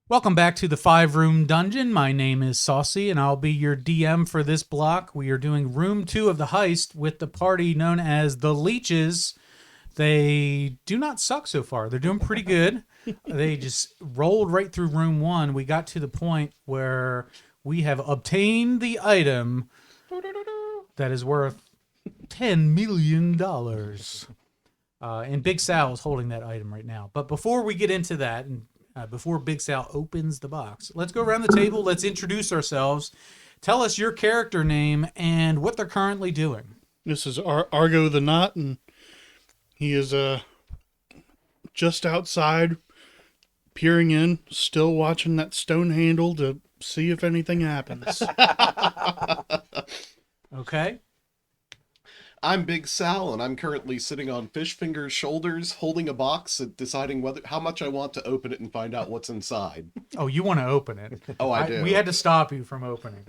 Welcome back to the 5-Room Dungeon. My name is Saucey, and I'll be your DM for this block. We are doing Room 2 of the Heist with the party known as the Leeches. They do not suck so far. They're doing pretty good. They just rolled right through Room 1. We got to the point where we have obtained the item that is worth $10 million. And Big Sal is holding that item right now. But before we get into that, and before Big Sal opens the box, let's go around the table. Let's introduce ourselves. Tell us your character name and what they're currently doing. This is Argo the Naut, and he is just outside, peering in, still watching that stone handle to see if anything happens. Okay. I'm Big Sal, and I'm currently sitting on Fishfinger's shoulders, holding a box and deciding how much I want to open it and find out what's inside. Oh, you want to open it? Oh, I do. We had to stop you from opening.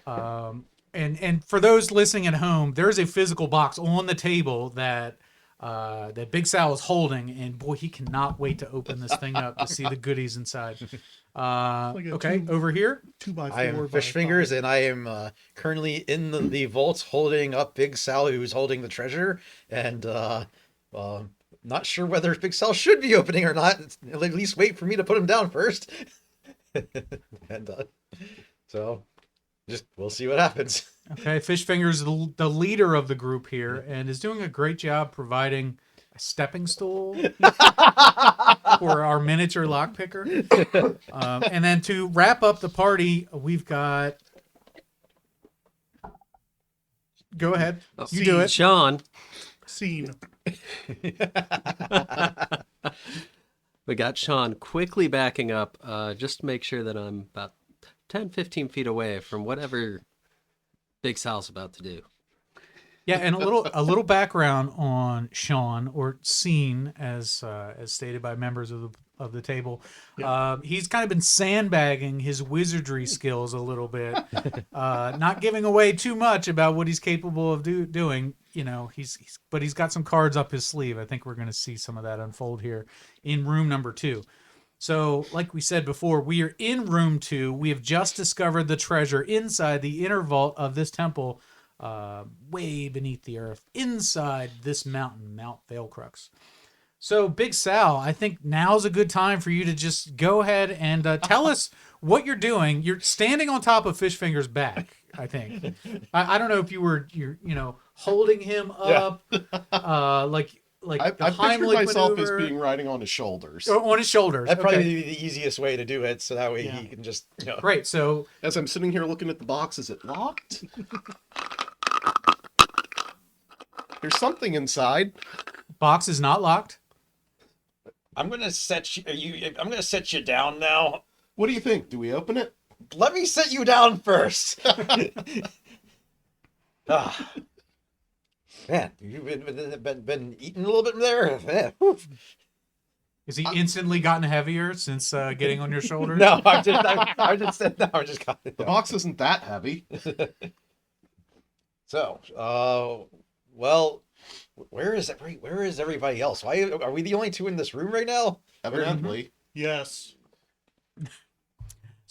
And for those listening at home, there's a physical box on the table that Big Sal is holding, and boy, he cannot wait to open this thing up to see the goodies inside. Okay, over here. 2x4. I am Fishfingers, and I am currently in the vault holding up Big Sal, who's holding the treasure, and not sure whether Big Sal should be opening or not. At least wait for me to put him down first. And so just we'll see what happens. Okay, Fishfinger's the leader of the group here and is doing a great job providing a stepping stool for our miniature lockpicker. And then to wrap up the party, we've got... Go ahead. You do it. Sean. Scene. We got Sean quickly backing up just to make sure that I'm about 10, 15 feet away from whatever Big Sal's about to do. Yeah, and a little background on Sean, or Scene, as stated by members of the table. Yeah. He's kind of been sandbagging his wizardry skills a little bit, not giving away too much about what he's capable of doing. You know, but he's got some cards up his sleeve. I think we're going to see some of that unfold here in room number 2. So, like we said before, we are in room 2. We have just discovered the treasure inside the inner vault of this temple, way beneath the earth, inside this mountain, Mount Vaelcrux. So, Big Sal, I think now's a good time for you to just go ahead and tell us what you're doing. You're standing on top of Fishfinger's back, I think. I don't know if you're holding him up, I pictured myself as being riding on his shoulders. On his shoulders. That'd probably be the easiest way to do it, so that way he can just... Great, so... As I'm sitting here looking at the box, is it locked? There's something inside. Box is not locked. I'm gonna set you down now. What do you think? Do we open it? Let me set you down first. Man, you've been eating a little bit there. Is he instantly gotten heavier since getting on your shoulders? No, I just got it. The box isn't that heavy. So, well, where is everybody else? Why are we the only two in this room right now? Evidently. Yes.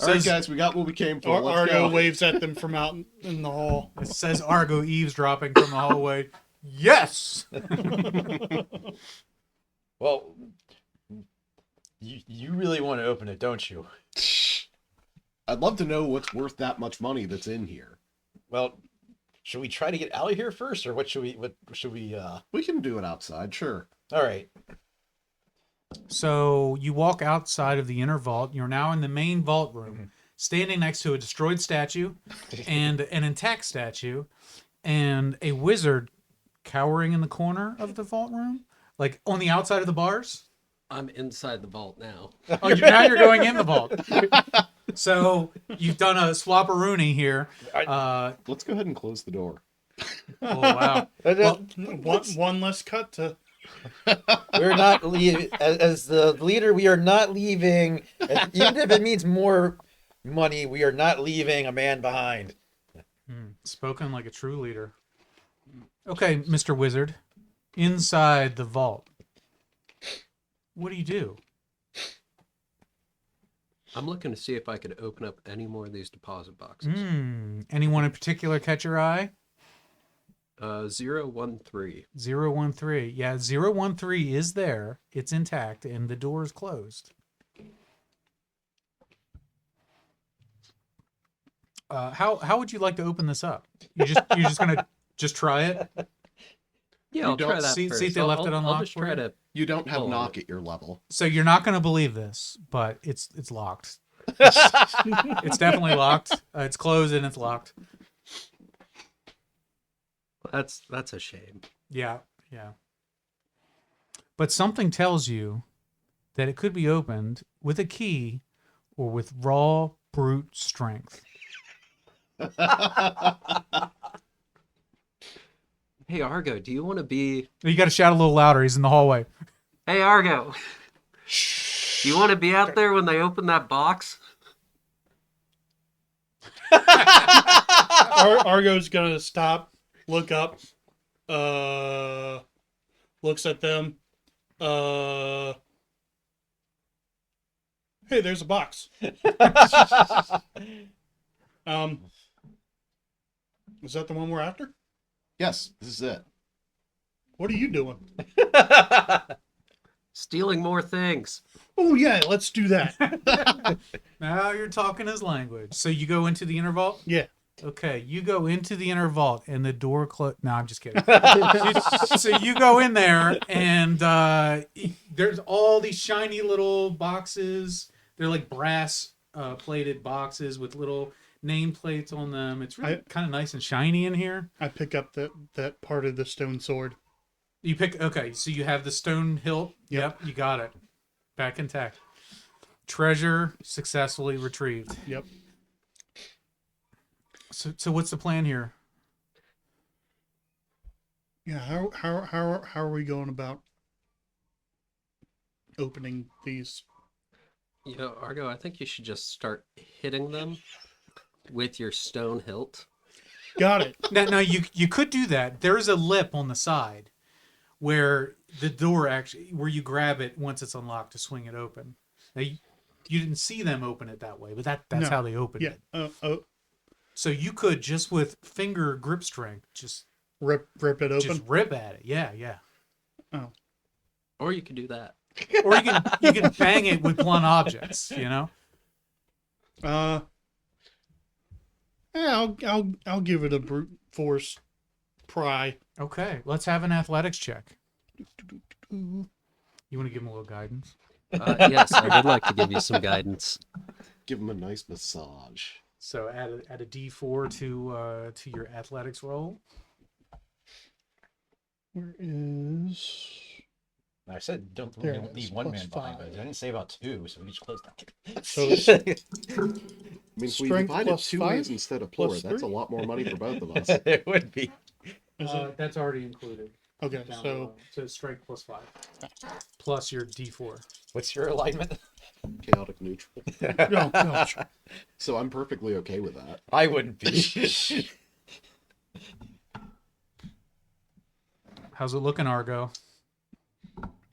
All right, guys, we got what we came for. Let's Argo go. waves at them from out in the hall. It says Argo eavesdropping from the hallway. Yes! Well, you really want to open it, don't you? I'd love to know what's worth that much money that's in here. Well, should we try to get out of here first, or what should we? We can do it outside, sure. All right. So you walk outside of the inner vault. You're now in the main vault room, standing next to a destroyed statue and an intact statue and a wizard cowering in the corner of the vault room, like on the outside of the bars. I'm inside the vault now. Oh, now you're going in the vault. So you've done a swapperoonie here. Let's go ahead and close the door. Oh, wow. Well, one less cut to... We're not leaving. As the leader, we are not leaving. Even if it means more money, we are not leaving a man behind. Spoken like a true leader. Okay, Mr. Wizard. Inside the vault. What do you do? I'm looking to see if I could open up any more of these deposit boxes. Anyone in particular catch your eye? 013. 013. Yeah, 013 is there. It's intact, and the door is closed. How would you like to open this up? You're just gonna just try it. Yeah, I'll try that see first. if they left it I'll unlocked just for try you? to. You don't have Oh. knock at your level. So you're not gonna believe this, but it's locked. It's definitely locked. It's closed and it's locked. That's a shame. Yeah. But something tells you that it could be opened with a key or with raw brute strength. Hey Argo, do you want to be? You got to shout a little louder. He's in the hallway. Hey Argo, do you want to be out there when they open that box? Argo's gonna stop, look up, looks at them. Hey, there's a box. Is that the one we're after? Yes, this is it. What are you doing? Stealing more things. Oh yeah, let's do that. Now you're talking his language. So you go into the inner vault? Yeah. Okay, you go into the inner vault and the door close. No, I'm just kidding. So you go in there and there's all these shiny little boxes. They're like brass plated boxes with little nameplates on them. It's really kind of nice and shiny in here. I pick up that part of the stone sword. You pick. Okay, so you have the stone hilt. Yep, you got it. Back intact. Treasure successfully retrieved. Yep. So what's the plan here? Yeah. How are we going about opening these? You know, Argo, I think you should just start hitting them with your stone hilt. Got it. Now you could do that. There's a lip on the side where the door actually, where you grab it once it's unlocked to swing it open. Now you didn't see them open it that way, but that's No. how they opened Yeah. it. So you could just with finger grip strength just Rip it open. just rip at it. Yeah. Oh. Or you could do that. Or you can bang it with blunt objects. You know. Yeah. I'll give it a brute force pry. Okay, let's have an athletics check. You want to give him a little guidance? Yes, I would like to give you some guidance. Give him a nice massage. So add a D4 to your athletics roll. Where is? I said don't There we it don't is, need one plus man behind, five. but I didn't say about two, so we just close that. So I mean, if we Strength divide it plus 2 5, ways instead of 4, plus that's a 3. lot more money for both of us. It would be. is it? That's already included. Okay, Down so below. So strength plus 5, plus your D4. What's your alignment? Chaotic neutral. no, no, So I'm perfectly okay with that. I wouldn't be. How's it looking, Argo?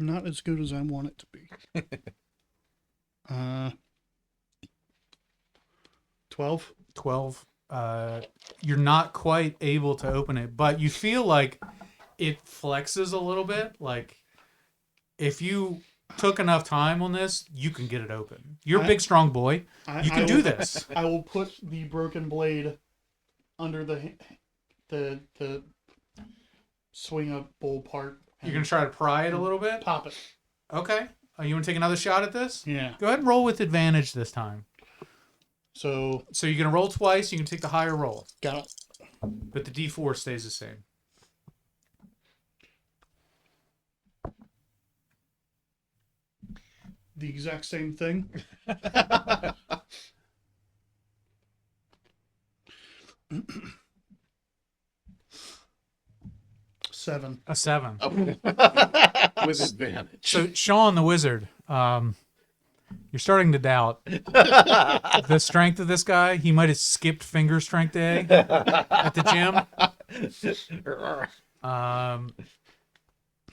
not as good as I want it to be. 12. 12. You're not quite able to open it, but you feel like it flexes a little bit. Like if you took enough time on this, you can get it open. You're a big, strong boy. You can do this. I will put the broken blade under the swingable part. You're going to try to pry it a little bit? Pop it. Okay. You want to take another shot at this? Yeah. Go ahead and roll with advantage this time. So So you're going to roll twice. You can take the higher roll, got it. but the D4 stays the same. The exact same thing. Seven. A 7. Oh. With advantage. So Sean the wizard, you're starting to doubt the strength of this guy. He might have skipped finger strength day at the gym.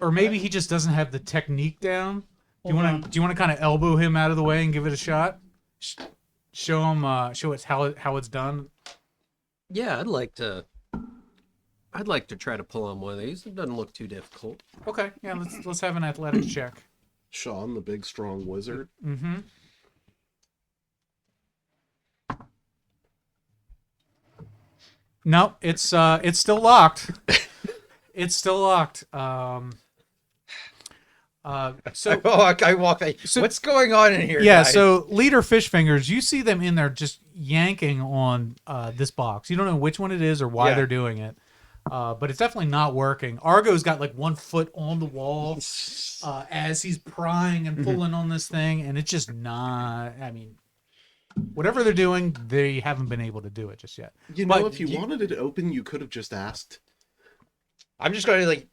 Or maybe he just doesn't have the technique down. Do you want to kind of elbow him out of the way and give it a shot? show him. Show us how it's done. Yeah, I'd like to try to pull on one of these. It doesn't look too difficult. Okay. Yeah. Let's have an athletics check. Sean, the big strong wizard. Mm-hmm. No, it's still locked. It's still locked. So I walk. What's going on in here? yeah, guys? so leader fish fingers, you see them in there just yanking on this box. You don't know which one it is or why Yeah. they're doing it, but it's definitely not working. Argo's got like 1 foot on the wall as he's prying and pulling on this thing, and it's just not. I mean, whatever they're doing, they haven't been able to do it just yet. You know, But if you wanted it open, you could have just asked. I'm just going to like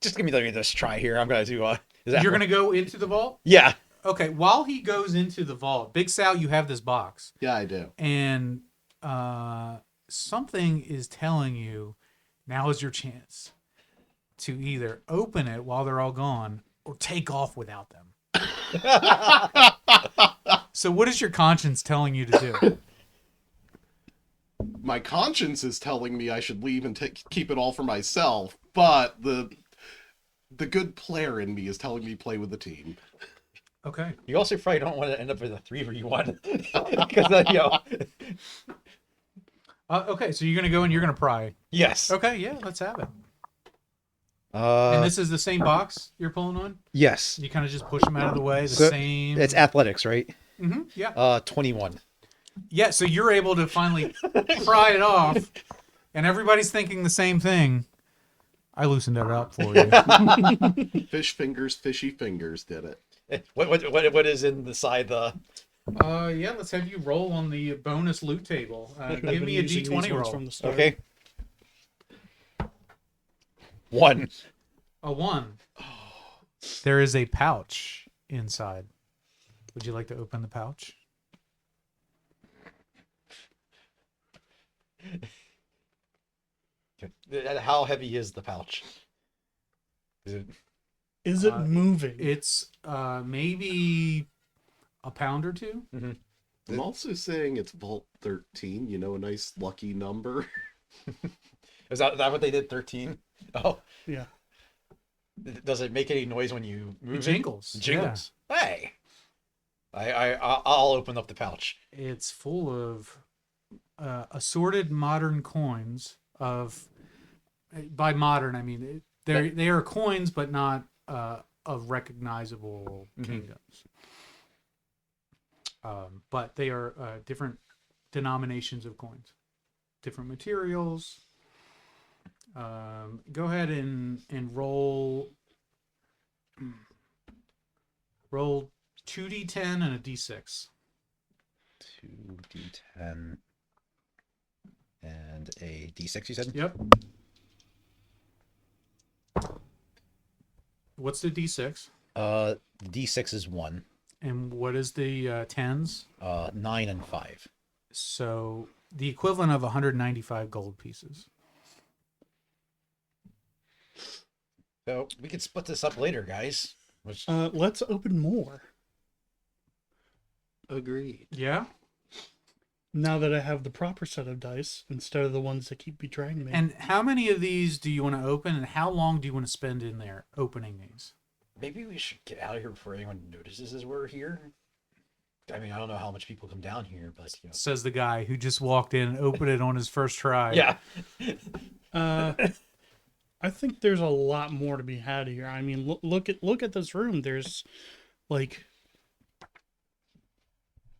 just give me this try here. I'm going to do. Is that You're gonna go into the vault. Yeah. Okay, while he goes into the vault, Big Sal, you have this box. Yeah, I do. And something is telling you now is your chance to either open it while they're all gone or take off without them. So what is your conscience telling you to do? My conscience is telling me I should leave and keep it all for myself, but the good player in me is telling me play with the team. Okay. You also probably don't want to end up with a 3v1 because Okay, so you're going to go and you're going to pry. yes. Okay, yeah, let's have it. And this is the same box you're pulling on? Yes. You kind of just push them out of the way, the So, same... It's athletics, right? Mhm, yeah. 21. Yeah, so you're able to finally pry it off, and everybody's thinking the same thing. I loosened it up for you. Fish fingers, fishy fingers did it. What is in the side the? Yeah, let's have you roll on the bonus loot table. I've Give been me a using these d20 ones roll. from the start. Okay. 1. A 1. There is a pouch inside. Would you like to open the pouch? How heavy is the pouch? Is it? Is it Uh, moving? It's maybe a pound or two. I'm also saying it's Vault 13, you know, a nice lucky number. Is that what they did? 13. Oh, Yeah. does it make any noise when you move It jingles. Jingles. Hey. I'll open up the pouch. It's full of assorted modern coins of, by modern I mean they are coins but not of recognizable kingdoms. But they are different denominations of coins, different materials. Go ahead and roll 2d10 and a d6. 2d10 and a d6, you said? Yep. What's the d6? D6 is 1. And what is the 10s? 9 and 5. So the equivalent of 195 gold pieces. So we could split this up later, guys. Which, Let's open more. Agreed. Yeah. Now that I have the proper set of dice instead of the ones that keep betraying me. And how many of these do you want to open, and how long do you want to spend in there opening these? maybe we should get out of here before anyone notices we're here. I mean, I don't know how much people come down here, but you know. Says the guy who just walked in and opened it on his first try. Yeah. I think there's a lot more to be had here. I mean, look at this room. There's like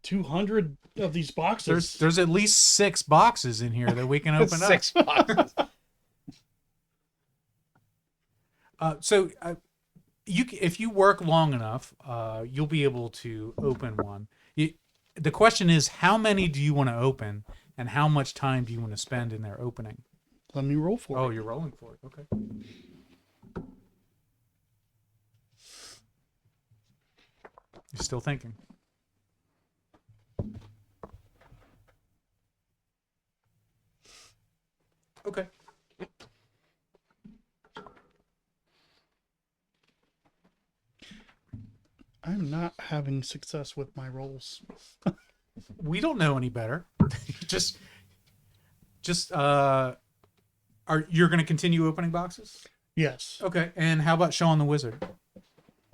200 of these boxes. There's at least 6 boxes in here that we can open up. 6 boxes. If you work long enough, you'll be able to open one. The question is, how many do you want to open, and how much time do you want to spend in there opening? Let me roll for Oh, it. you're rolling for it. Okay. You're still thinking. Okay. I'm not having success with my rolls. We don't know any better. just you're going to continue opening boxes? Yes. Okay. And how about Sean the Wizard?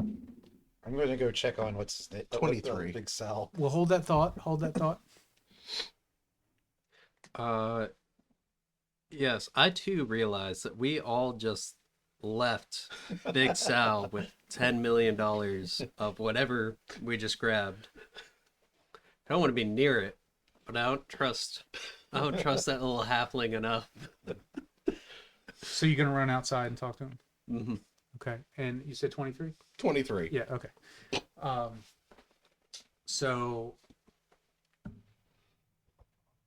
I'm going to go check on what's the 23. Big Sal. We'll hold that thought. Hold that thought. Yes, I too realize that we all just left Big Sal with $10 million of whatever we just grabbed. I don't want to be near it, but I don't trust that little halfling enough. So you're going to run outside and talk to him? Mm-hmm. Okay. And you said 23? 23. Yeah, okay. So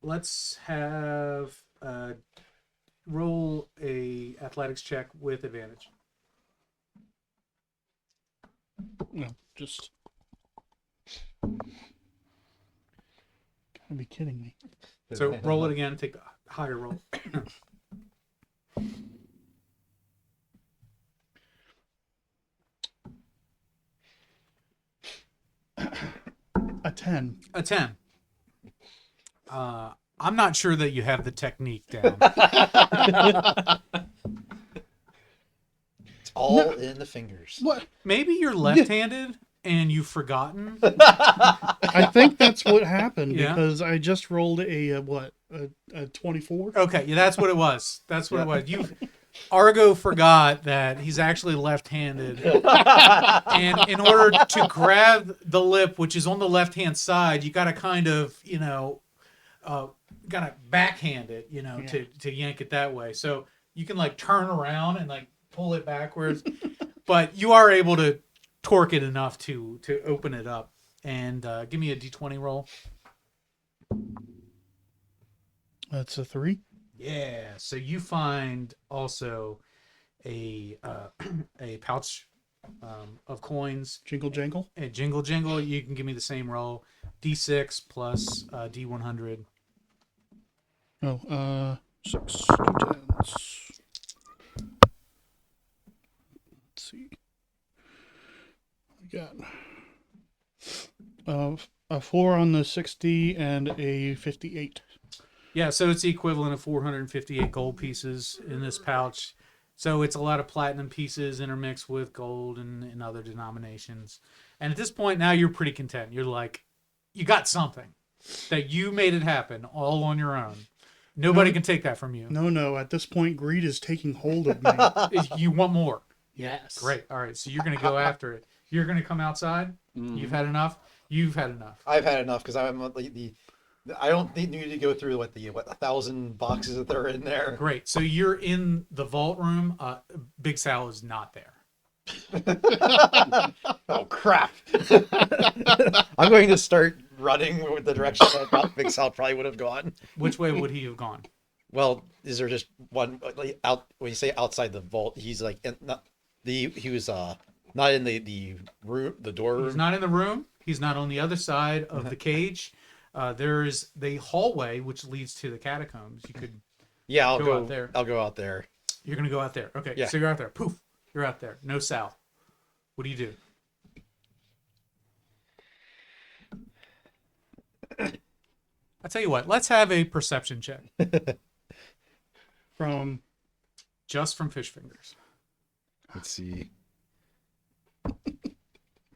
let's have roll a athletics check with advantage. No, just. Gotta be kidding me. So roll it again, take the higher roll. A 10. A 10. I'm not sure that you have the technique down. It's all in the fingers. What? Maybe you're left-handed and you've forgotten. I think that's what happened Yeah. because I just rolled a 24. Okay, yeah, that's what it was. That's what it was. Argo forgot that he's actually left-handed, and in order to grab the lip, which is on the left-hand side, you got to kind of, got to backhand it, to yank it that way. So you can like turn around and like pull it backwards, but you are able to torque it enough to open it up. And give me a d20 roll. That's a 3. Yeah. So you find also a pouch of coins. Jingle jangle. A jingle jingle. You can give me the same roll. D6 plus D100. Oh, 6 D10s. Let's see. We got a 4 on the 60 and a 58. Yeah, so it's the equivalent of 458 gold pieces in this pouch. So it's a lot of platinum pieces intermixed with gold and other denominations. And at this point now you're pretty content. You're like, you got something that you made it happen all on your own. Nobody can take that from you. No. At this point, greed is taking hold of me. You want more. Yes. Great. All right. So you're going to go after it. You're going to come outside. You've had enough. You've had enough. I've had enough because I'm I don't need to go through what 1,000 boxes that are in there. Great. So you're in the vault room. Big Sal is not there. Oh crap! I'm going to start running with the direction that I thought Big Sal probably would have gone. Which way would he have gone? Well, is there just one out? When you say outside the vault, he's like he was not in the room, the door room. He's not in the room. He's not on the other side of the cage. There's the hallway which leads to the catacombs. You could. Yeah, I'll Go go out there. I'll go out there. You're gonna go out there. Okay. Yeah. So you're out there. Poof. You're out there. No Sal. What do you do? I tell you what. Let's have a perception check From just from fish fingers. Let's see.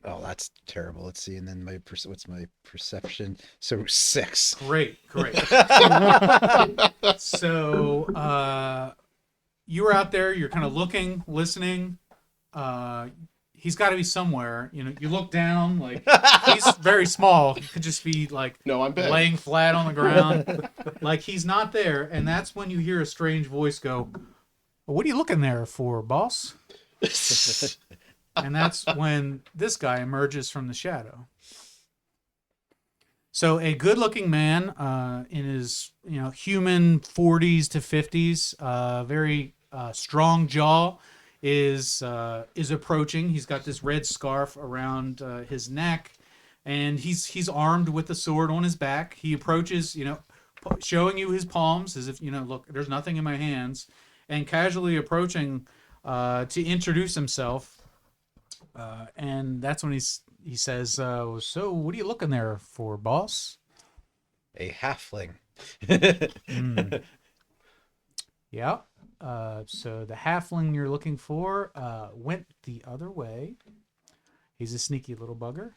Oh, that's terrible. Let's see. And then what's my perception? So 6. Great. So you were out there. You're kind of looking, listening. He's got to be somewhere. You look down. Like he's very small. He could just be like No, I'm big. laying flat on the ground. Like he's not there. And that's when you hear a strange voice go, "What are you looking there for, boss?" And that's when this guy emerges from the shadow. So a good-looking man in his human 40s to 50s, very strong jaw, is approaching. He's got this red scarf around his neck, and he's armed with a sword on his back. He approaches, showing you his palms as if look, there's nothing in my hands, and casually approaching to introduce himself. And that's when he says, "So, what are you looking there for, boss?" A halfling. Mm. Yeah. So the halfling you're looking for went the other way. He's a sneaky little bugger,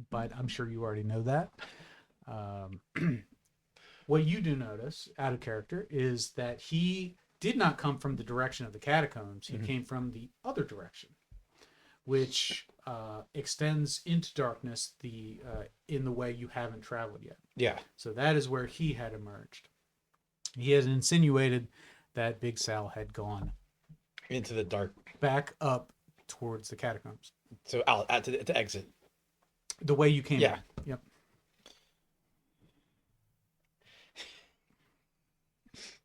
but I'm sure you already know that. What you do notice, out of character, is that he did not come from the direction of the catacombs. He came from the other direction, which extends into darkness in the way you haven't traveled yet. Yeah. So that is where he had emerged. He has insinuated that Big Sal had gone Into the dark. back up towards the catacombs. So out to exit. The way you came Yeah. in. Yep.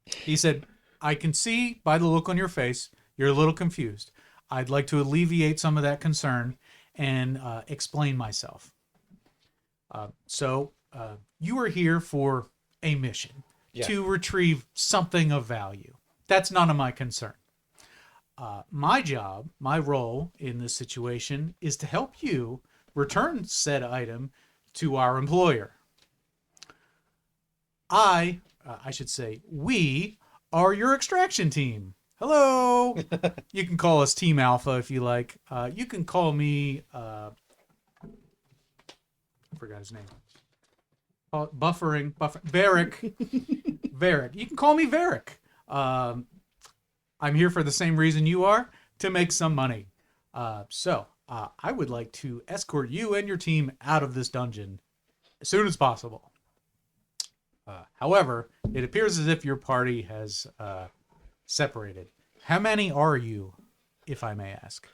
He said, I can see by the look on your face, you're a little confused. I'd like to alleviate some of that concern and explain myself. So you are here for a mission to retrieve something of value. That's none of my concern. My job, my role in this situation is to help you return said item to our employer. I should say, we are your extraction team. Hello. You can call us Team Alpha if you like. You can call me, I forgot his name. Buffering, Varric. Varric. You can call me Varric. I'm here for the same reason you are, to make some money. So I would like to escort you and your team out of this dungeon as soon as possible. However, it appears as if your party has separated. How many are you, if I may ask?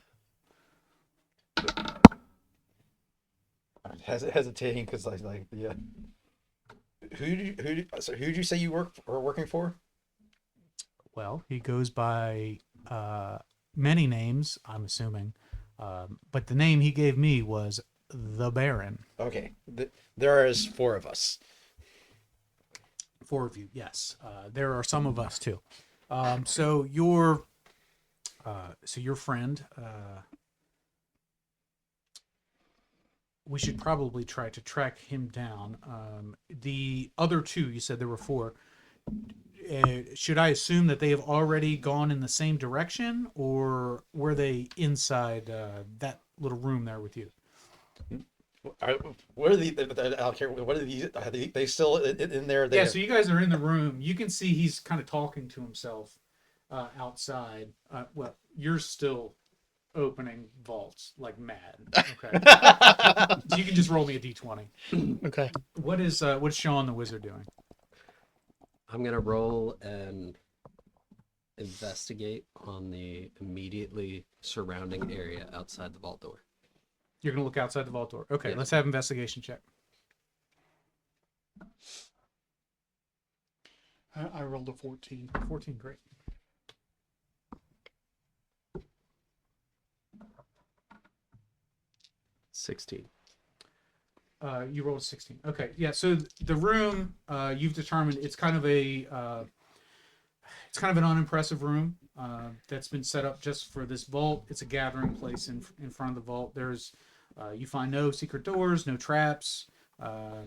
I'm hesitating because like the. Who'd you say you were working for? Well, he goes by many names, I'm assuming. But the name he gave me was the Baron. Okay, there is 4 of us. 4 of you, yes. There are some of us too. So your friend, we should probably try to track him down. The other 2, you said there were 4. Should I assume that they have already gone in the same direction, or were they inside that little room there with you? What are the? I don't care. What are these? Are they still in there? Yeah, so you guys are in the room. You can see he's kind of talking to himself outside. Well, you're still opening vaults like mad. Okay. So you can just roll me a d20. Okay. What's Sean the Wizard doing? I'm gonna roll and investigate on the immediately surrounding area outside the vault door. You're going to look outside the vault door. Okay, Yeah. let's have investigation check. I rolled a 14. 14, great. $16. You rolled a 16. Okay, yeah. So the room, you've determined it's kind of an unimpressive room that's been set up just for this vault. It's a gathering place in front of the vault. There's you find no secret doors, no traps,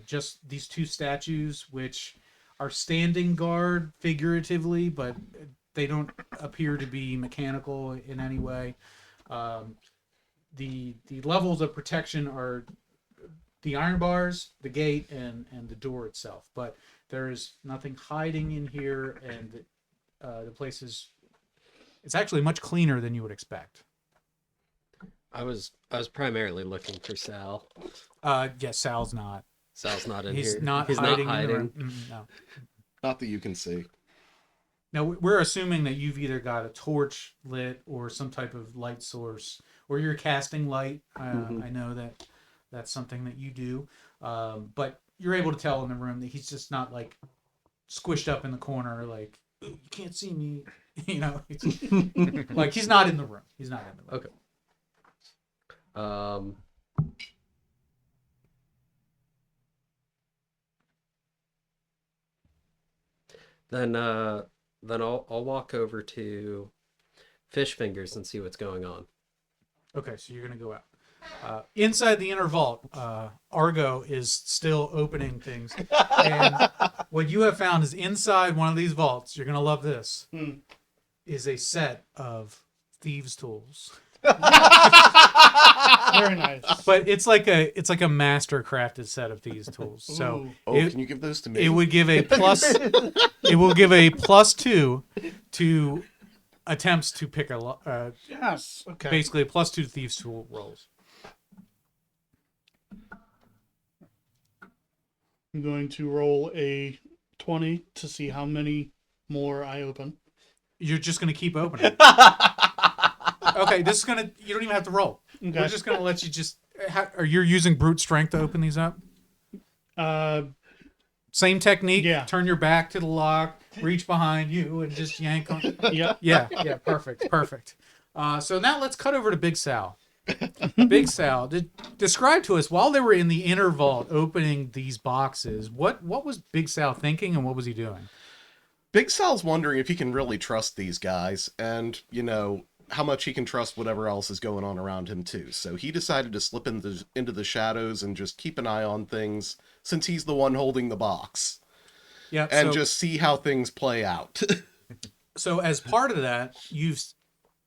just these 2 statues, which are standing guard figuratively, but they don't appear to be mechanical in any way. The levels of protection are the iron bars, the gate, and the door itself. But there is nothing hiding in here, and the place it's actually much cleaner than you would expect. I was primarily looking for Sal. Yes, Sal's not. Sal's not in He's here. not He's hiding. not In the hiding. room. No. Not that you can see. Now we're assuming that you've either got a torch lit or some type of light source, or you're casting light. I know that that's something that you do, but you're able to tell in the room that he's just not like squished up in the corner, like you can't see me. You know, like he's not in the room. He's not in the room. Okay. Then I'll walk over to Fish Fingers and see what's going on. Okay, so you're gonna go out. Inside the inner vault, Argo is still opening things, and what you have found is inside one of these vaults. You're gonna love this. Is a set of thieves' tools, Very nice. but it's like a master crafted set of thieves' tools. So Ooh. Oh, it, can you give those to me? it would give a plus. It will give a +2 to attempts to pick a Yes. Okay. basically a +2 to thieves' tool rolls. I'm going to roll a 20 to see how many more I open. You're just gonna keep opening. Okay, this is gonna. You don't even have to roll. Okay. We're just gonna let you just. Are you using brute strength to open these up? Same technique. Yeah. Turn your back to the lock. Reach behind you and just yank on. Yep. Yeah. Perfect. So now let's cut over to Big Sal. Big Sal, describe to us while they were in the inner vault opening these boxes. What was Big Sal thinking and what was he doing? Big Sal's wondering if he can really trust these guys, and, you know, how much he can trust whatever else is going on around him, too. So he decided to slip into the shadows and just keep an eye on things, since he's the one holding the box, Yeah. and just see how things play out. So as part of that, you've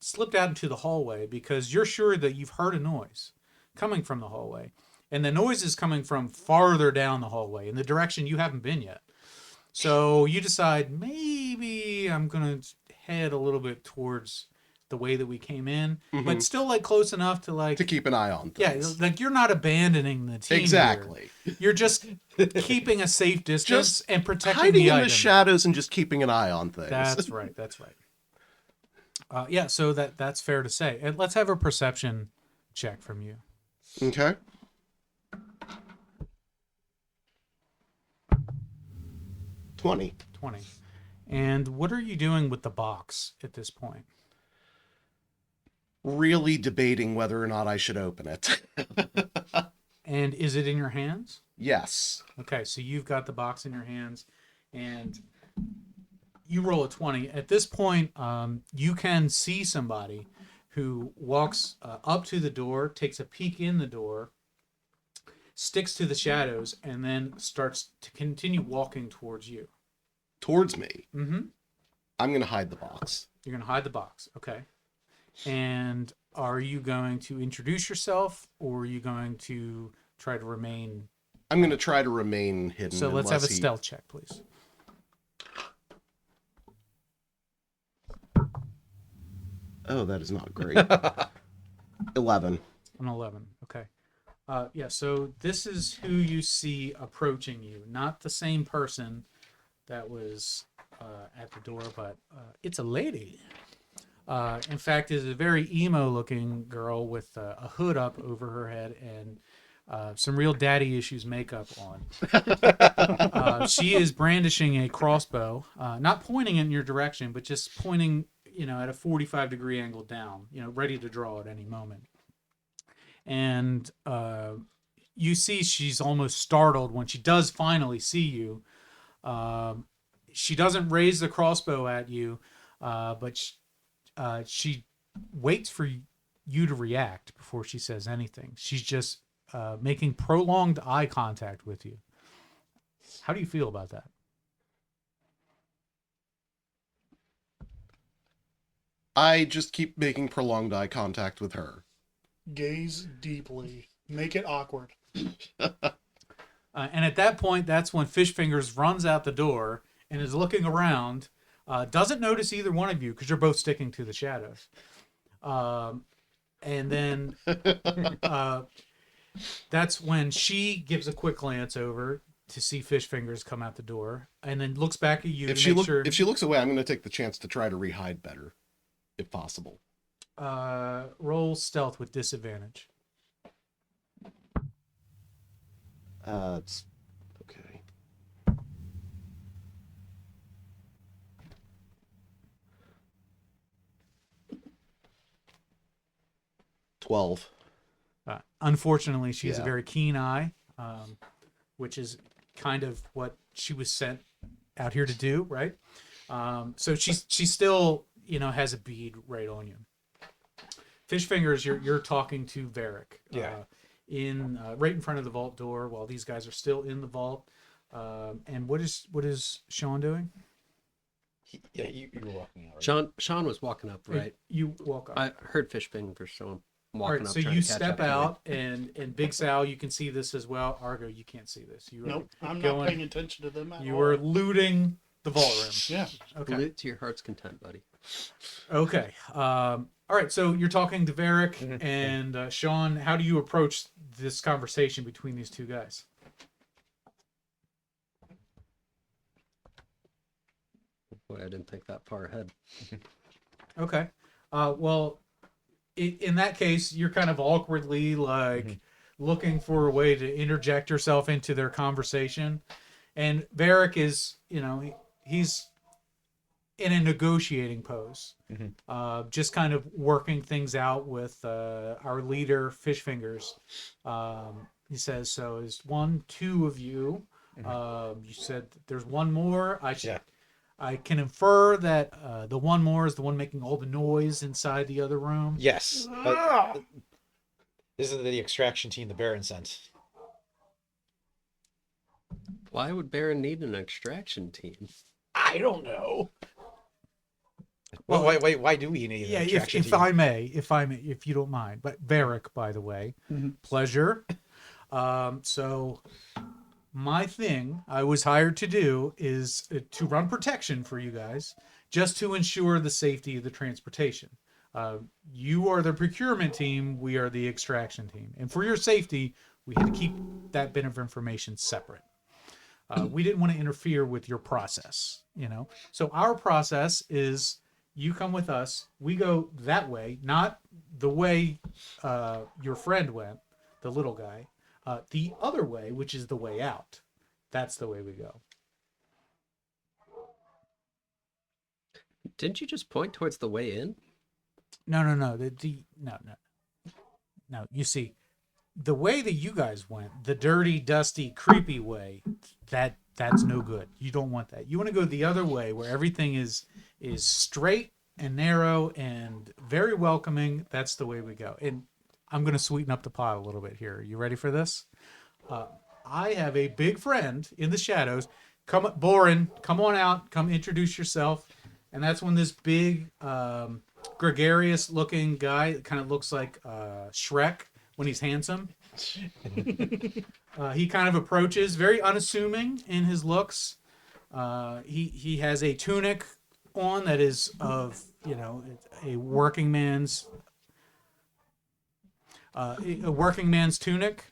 slipped out into the hallway because you're sure that you've heard a noise coming from the hallway. And the noise is coming from farther down the hallway in the direction you haven't been yet. So you decide maybe I'm going to head a little bit towards the way that we came in, but still like close enough to like to keep an eye on things. yeah, like you're not abandoning the team. Exactly. Here. You're just keeping a safe distance Just and protecting hiding the in item. the shadows and just keeping an eye on things. That's right. Yeah, so that's fair to say. And let's have a perception check from you. Okay. $20. 20. And what are you doing with the box at this point? Really debating whether or not I should open it. And is it in your hands? Yes. Okay, so you've got the box in your hands, and you roll a 20. At this point, you can see somebody who walks up to the door, takes a peek in the door, sticks to the shadows, and then starts to continue walking towards you. Towards me. Mm-hmm. I'm going to hide the box. You're going to hide the box. Okay. And are you going to introduce yourself, or are you going to try to remain... I'm going to try to remain hidden. So let's have a unless he- stealth check, please. Oh, that is not great. 11. An 11. Okay. Yeah, so this is who you see approaching you. Not the same person that was at the door, but it's a lady. In fact, it's a very emo-looking girl with a hood up over her head and some real daddy issues makeup on. She is brandishing a crossbow, not pointing in your direction, but just pointing, at a 45-degree angle down, ready to draw at any moment. And you see she's almost startled when she does finally see you. She doesn't raise the crossbow at you, but she waits for you to react before she says anything. She's just making prolonged eye contact with you. How do you feel about that? I just keep making prolonged eye contact with her. Gaze deeply. Make it awkward. And at that point, that's when Fish Fingers runs out the door and is looking around. Doesn't notice either one of you because you're both sticking to the shadows. And then that's when she gives a quick glance over to see Fish Fingers come out the door, and then looks back at you If to make sure. if she looks away, I'm going to take the chance to try to rehide better, if possible. Roll stealth with disadvantage. It's okay. $12. Unfortunately, she has a Yeah. very keen eye, which is kind of what she was sent out here to do, right? So she still, has a bead right on you. Fish fingers, you're talking to Varric. Yeah. In right in front of the vault door while these guys are still in the vault. And what is Sean doing? You were walking out. Right? Sean was walking up, right? You walk up. I heard fish fingers, so I'm All walking right, up. so trying you to catch step up to him. out, and Big Sal, you can see this as well. Argo, you can't see this. You Nope, I'm going- not paying attention to them at You all. were looting the vault room. Yeah. Okay. Loot to your heart's content, buddy. Okay. All right. So you're talking to Varric and Sean. How do you approach this conversation between these two guys? Boy, I didn't think that far ahead. Okay. Well, in that case, you're kind of awkwardly like looking for a way to interject yourself into their conversation, and Varric is, he's in a negotiating pose, just kind of working things out with our leader, Fish Fingers. He says, "So is 1, 2 of you? You said that there's one more. I can infer that the one more is the one making all the noise inside the other room." Yes. But this is the extraction team the Baron sent. Why would Baron need an extraction team? I don't know. Well, why do we need an Yeah, extraction if team? I may, if you don't mind. But Varric, by the way, pleasure. So my thing I was hired to do is to run protection for you guys, just to ensure the safety of the transportation. You are the procurement team, we are the extraction team. And for your safety, we had to keep that bit of information separate. We didn't want to interfere with your process, So our process is you come with us, we go that way, not the way your friend went, the little guy. The other way, which is the way out. That's the way we go. Didn't you just point towards the way in? No. No. You see, the way that you guys went, the dirty, dusty, creepy way, that's no good. You don't want that. You want to go the other way, where everything is straight and narrow and very welcoming. That's the way we go. And I'm going to sweeten up the pot a little bit here. Are you ready for this? I have a big friend in the shadows. Boren, come on out. Come introduce yourself. And that's when this big, gregarious looking guy, kind of looks like Shrek when he's handsome. He kind of approaches, very unassuming in his looks. He has a tunic on that is of, a working man's tunic.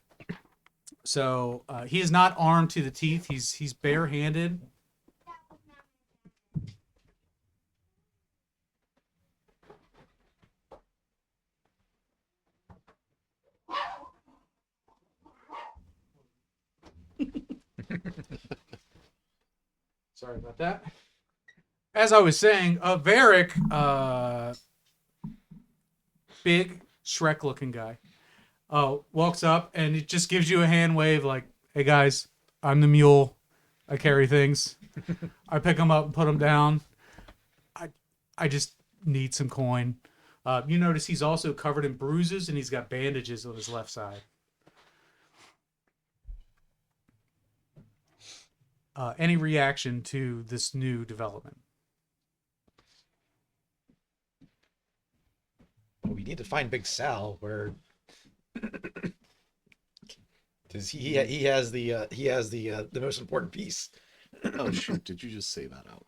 So he is not armed to the teeth. He's barehanded. Sorry about that. As I was saying, Varric, big Shrek-looking guy, walks up and it just gives you a hand wave like, "Hey guys, I'm the mule. I carry things. I pick them up and put them down. I just need some coin." You notice he's also covered in bruises and he's got bandages on his left side. Any reaction to this new development? Well, we need to find Big Sal. Where? Because he has the most important piece. Oh shoot! Did you just say that out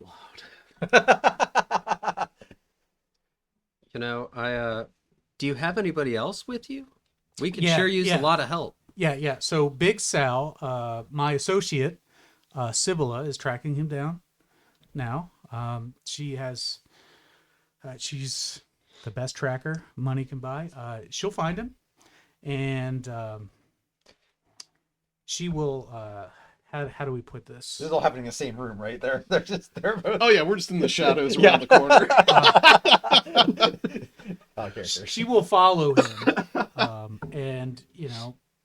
loud? Do you have anybody else with you? We could Yeah, sure use yeah. a lot of help. Yeah. So Big Sal, my associate, Sibylla, is tracking him down now. She's the best tracker money can buy. She'll find him, and she will. How do we put this? This is all happening in the same room, right? They're both. Oh yeah, we're just in the shadows around the corner. Characters. She will follow him, and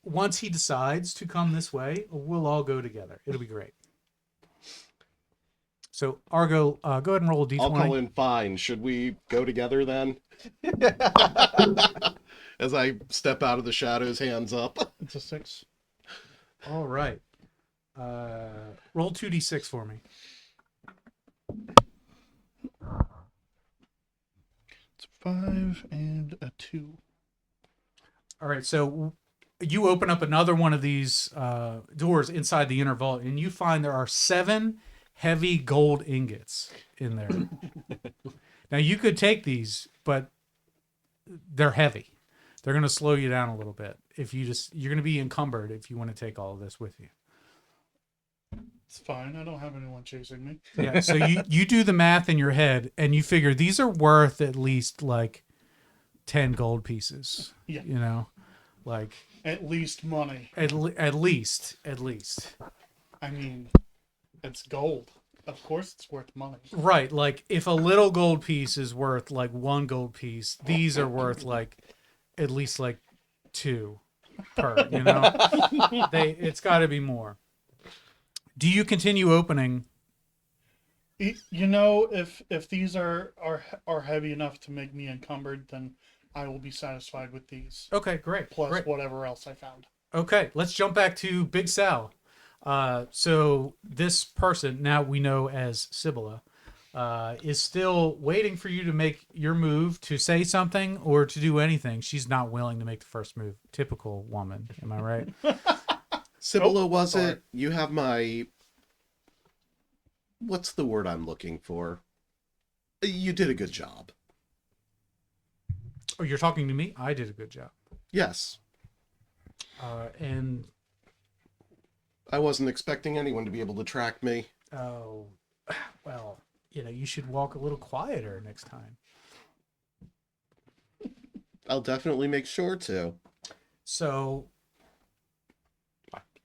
once he decides to come this way, we'll all go together. It'll be great. So Argo, go ahead and roll a d20. I'll call in fine. Should we go together then? As I step out of the shadows, hands up. It's a 6. All right. Roll 2d6 for me. It's 5 and a 2. All right, so you open up another one of these doors inside the inner vault, and you find there are 7 heavy gold ingots in there. Now, you could take these, but they're heavy. They're going to slow you down a little bit. You're going to be encumbered if you want to take all of this with you. It's fine. I don't have anyone chasing me. Yeah, so you do the math in your head, and you figure these are worth at least like 10 gold pieces. Yeah. You know, like At least money. at least. I mean, it's gold. Of course it's worth money. Right, like if a little gold piece is worth like 1 gold piece, these are worth like at least like 2 per, you know. It's got to be more. Do you continue opening? You know, if these are heavy enough to make me encumbered, then I will be satisfied with these. Okay, great. Plus great. whatever else I found. Okay, let's jump back to Big Sal. So this person, now we know as Sibylla, is still waiting for you to make your move, to say something or to do anything. She's not willing to make the first move. Typical woman, am I right? Sibylla, was sorry. it? You have my... What's the word I'm looking for? You did a good job. Oh, you're talking to me? I did a good job. Yes. And I wasn't expecting anyone to be able to track me. oh, well, you should walk a little quieter next time. I'll definitely make sure to. So,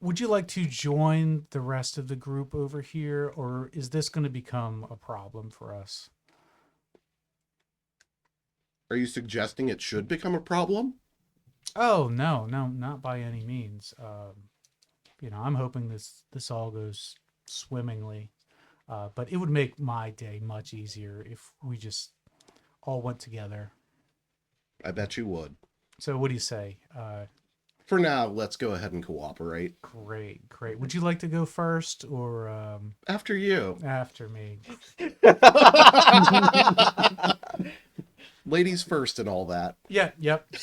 would you like to join the rest of the group over here, or is this going to become a problem for us? Are you suggesting it should become a problem? Oh, no, not by any means. I'm hoping this all goes swimmingly, but it would make my day much easier if we just all went together. I bet you would. So, what do you say? For now, let's go ahead and cooperate. Great. Would you like to go first or After you. after me? Ladies first and all that. Yeah, yep.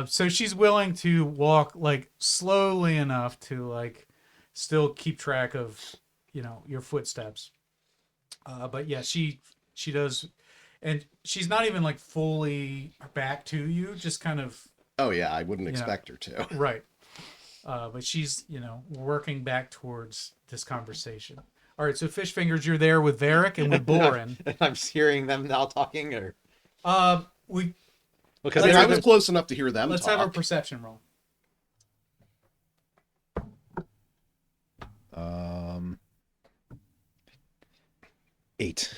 So she's willing to walk like slowly enough to like still keep track of, your footsteps. But yeah, she does, and she's not even like fully back to you, just kind of Oh yeah, I wouldn't Yeah. expect her to. right. But she's, working back towards this conversation. All right, so Fish Fingers, you're there with Varric and with Borin. I'm hearing them now talking, or We because I mean, Let's I have was a- close enough to hear them let's talk. have a perception roll. 8.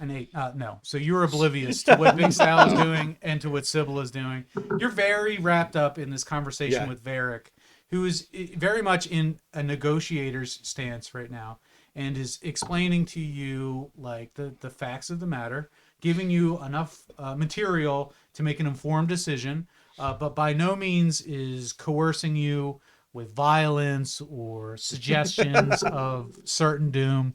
An 8. No. So you're oblivious to what Big Sal is doing and to what Sybil is doing. You're very wrapped up in this conversation Yeah. with Varric, who is very much in a negotiator's stance right now and is explaining to you like the facts of the matter, giving you enough material to make an informed decision, but by no means is coercing you with violence or suggestions of certain doom.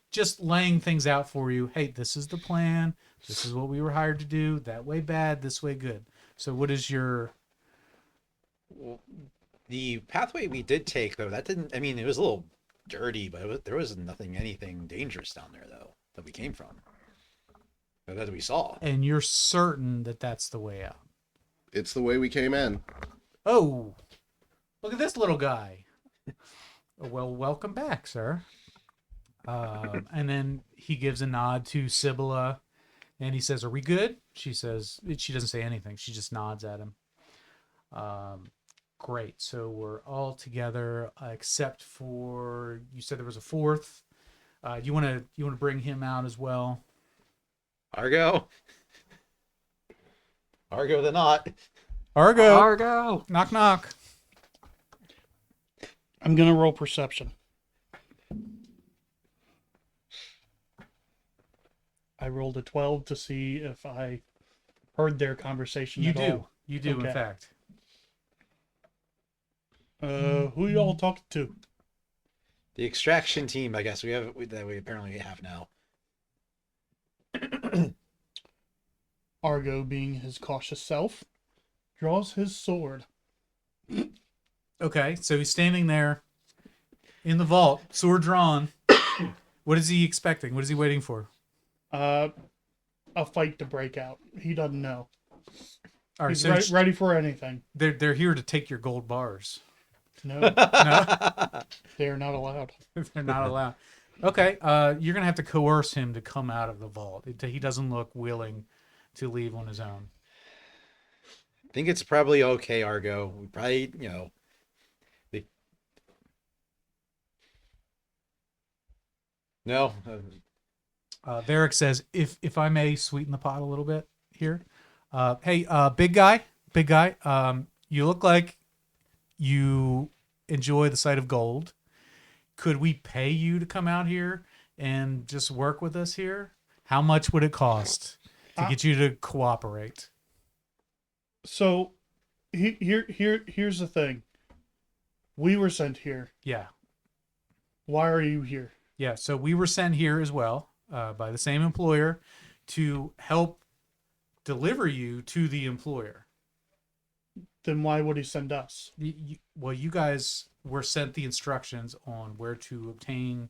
Just laying things out for you. Hey, this is the plan. This is what we were hired to do. That way bad, this way good. So what is your... The pathway we did take, though, that didn't. I mean, it was a little dirty, but there was anything dangerous down there, though, that we came from, or that we saw. And you're certain that that's the way out. It's the way we came in. Oh, look at this little guy. Well, welcome back, sir. And then he gives a nod to Sibylla, and he says, "Are we good?" She says, she doesn't say anything. She just nods at him. Great. So we're all together, except for, you said there was a fourth. You want to bring him out as well? Argo the Naut. Argo. Argo. Knock knock. I'm gonna roll perception. I rolled a 12 to see if I heard their conversation at all. You do, in Okay. fact. Who y'all talking to? The extraction team, I guess that we apparently have now. Argo, being his cautious self, draws his sword. Okay, so he's standing there in the vault, sword drawn. What is he expecting? What is he waiting for? A fight to break out. He doesn't know. All right, He's so ready for anything. they're here to take your gold bars. No, No, they are not allowed. they're not allowed. Okay, you're gonna have to coerce him to come out of the vault. He doesn't look willing to leave on his own. I think it's probably okay, Argo. We probably, no. Varric says, "If I may sweeten the pot a little bit here, hey, big guy, you look like you enjoy the sight of gold. Could we pay you to come out here and just work with us here? How much would it cost to get you to cooperate?" So, here's the thing. We were sent here. Yeah, Why are you here? yeah. So we were sent here as well by the same employer to help deliver you to the employer. Then why would he send us? Well, you guys were sent the instructions on where to obtain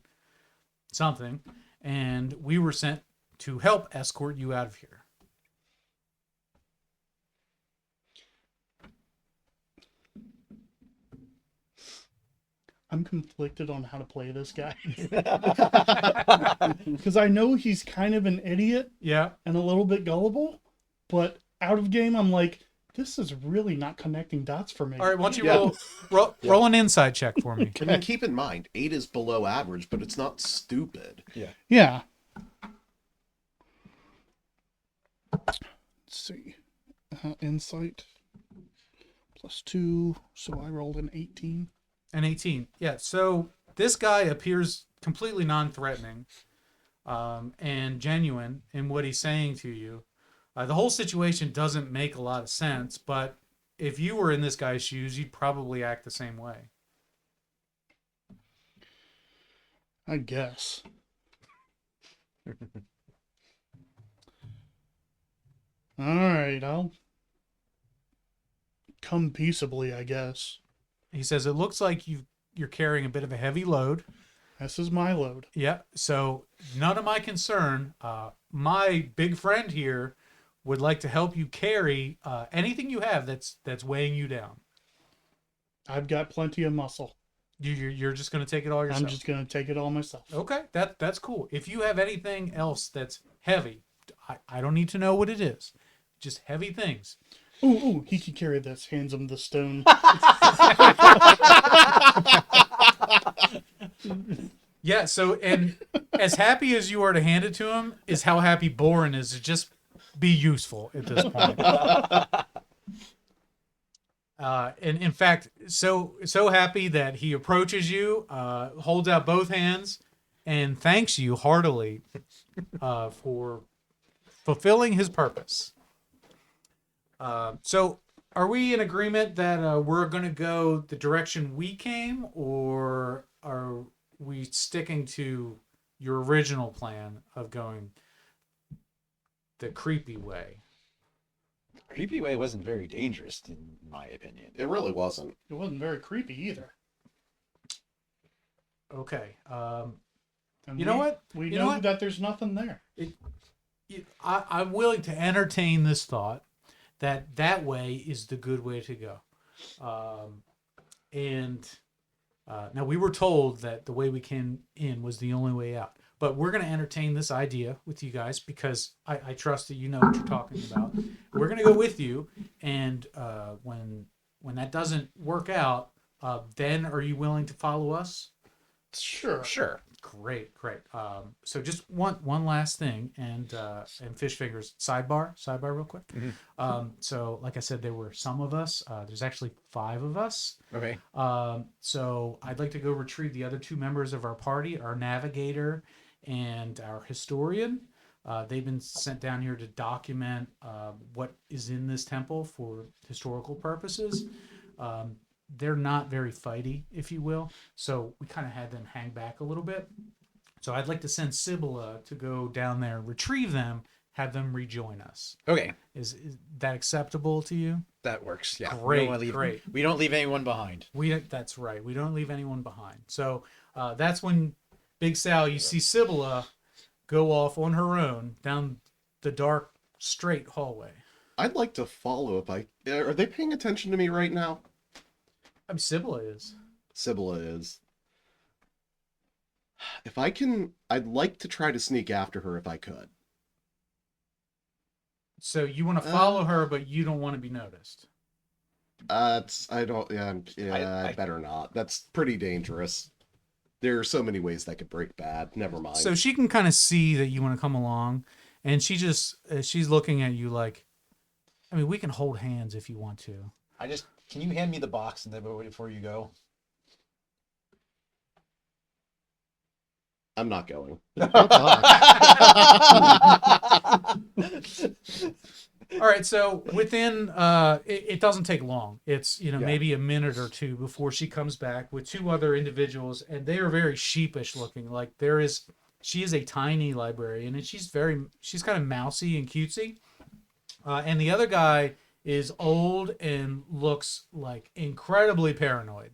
something, and we were sent to help escort you out of here. I'm conflicted on how to play this guy. Because I know he's kind of an idiot Yeah. and a little bit gullible, but out of game, I'm like, this is really not connecting dots for me. All right. Why don't you Yeah. roll an inside check for me? I mean, keep in mind, 8 is below average, but it's not stupid. Yeah. Let's see. Insight +2. So I rolled an 18. An 18. Yeah. So this guy appears completely non-threatening and genuine in what he's saying to you. The whole situation doesn't make a lot of sense, but if you were in this guy's shoes, you'd probably act the same way. I guess. All right, I'll come peaceably, I guess. He says, "It looks like you're carrying a bit of a heavy load." This is my load. Yeah. So none of my concern. My big friend here would like to help you carry anything you have that's weighing you down. I've got plenty of muscle. You're just going to take it all yourself. I'm just going to take it all myself. Okay, that's cool. If you have anything else that's heavy, I don't need to know what it is. Just heavy things. Ooh, he can carry this. Hands him the stone. Yeah, so, and as happy as you are to hand it to him is how happy Boren is to just be useful at this point. And in fact, so happy that he approaches you, holds out both hands, and thanks you heartily for fulfilling his purpose. So are we in agreement that we're going to go the direction we came, or are we sticking to your original plan of going the creepy way? Creepy way wasn't very dangerous, in my opinion. It really wasn't. It wasn't very creepy either. Okay. And You know what? We You know know what? that there's nothing there. I'm willing to entertain this thought that way is the good way to go. Now we were told that the way we came in was the only way out, but we're going to entertain this idea with you guys because I trust that you know what you're talking about. We're going to go with you, and when that doesn't work out, then are you willing to follow us? Sure. Great. So just one last thing, and Fish Fingers sidebar real quick. So like I said, there were some of us. There's actually 5 of us. Okay. So I'd like to go retrieve the other 2 members of our party, our navigator and our historian. They've been sent down here to document what is in this temple for historical purposes. They're not very fighty, if you will, so we kind of had them hang back a little bit. So I'd like to send Sibylla to go down there, retrieve them, have them rejoin us. Okay, Is that acceptable to you? that works. Yeah, Great, we don't wanna leave, great. We don't leave anyone behind. That's right. We don't leave anyone behind. So that's when Big Sal, you see Sibylla go off on her own down the dark, straight hallway. I'd like to follow if I. Are they paying attention to me right now? I mean, Sibylla is. Sibylla is. If I can, I'd like to try to sneak after her if I could. So you want to follow her, but you don't want to be noticed. I don't. Yeah, I better not. That's pretty dangerous. There are so many ways that could break bad. Never mind. So she can kind of see that you want to come along, and she's looking at you like, I mean, we can hold hands if you want to. Can you hand me the box and then before you go? I'm not going. All right, so within it doesn't take long. It's maybe a minute or two before she comes back with two other individuals, and they are very sheepish looking. Like she is a tiny librarian, and she's kind of mousy and cutesy, and the other guy is old and looks like incredibly paranoid.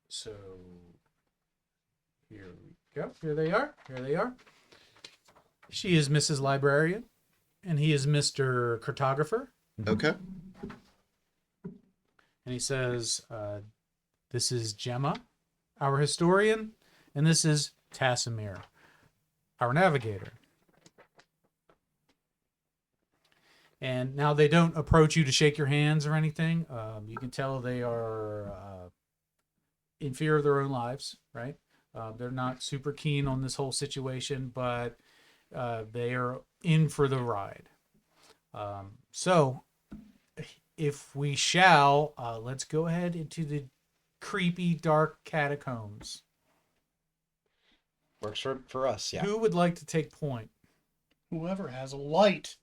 So here we go. Here they are. She is Mrs. Librarian, and he is Mr. Cartographer. Okay. And he says, this is Gemma, our historian, and this is Tassimir, our navigator. And now they don't approach you to shake your hands or anything. You can tell they are in fear of their own lives, right? They're not super keen on this whole situation, but they are in for the ride. So, if we shall, let's go ahead into the creepy, dark catacombs. Works for us, yeah. Who would like to take point? Whoever has a light.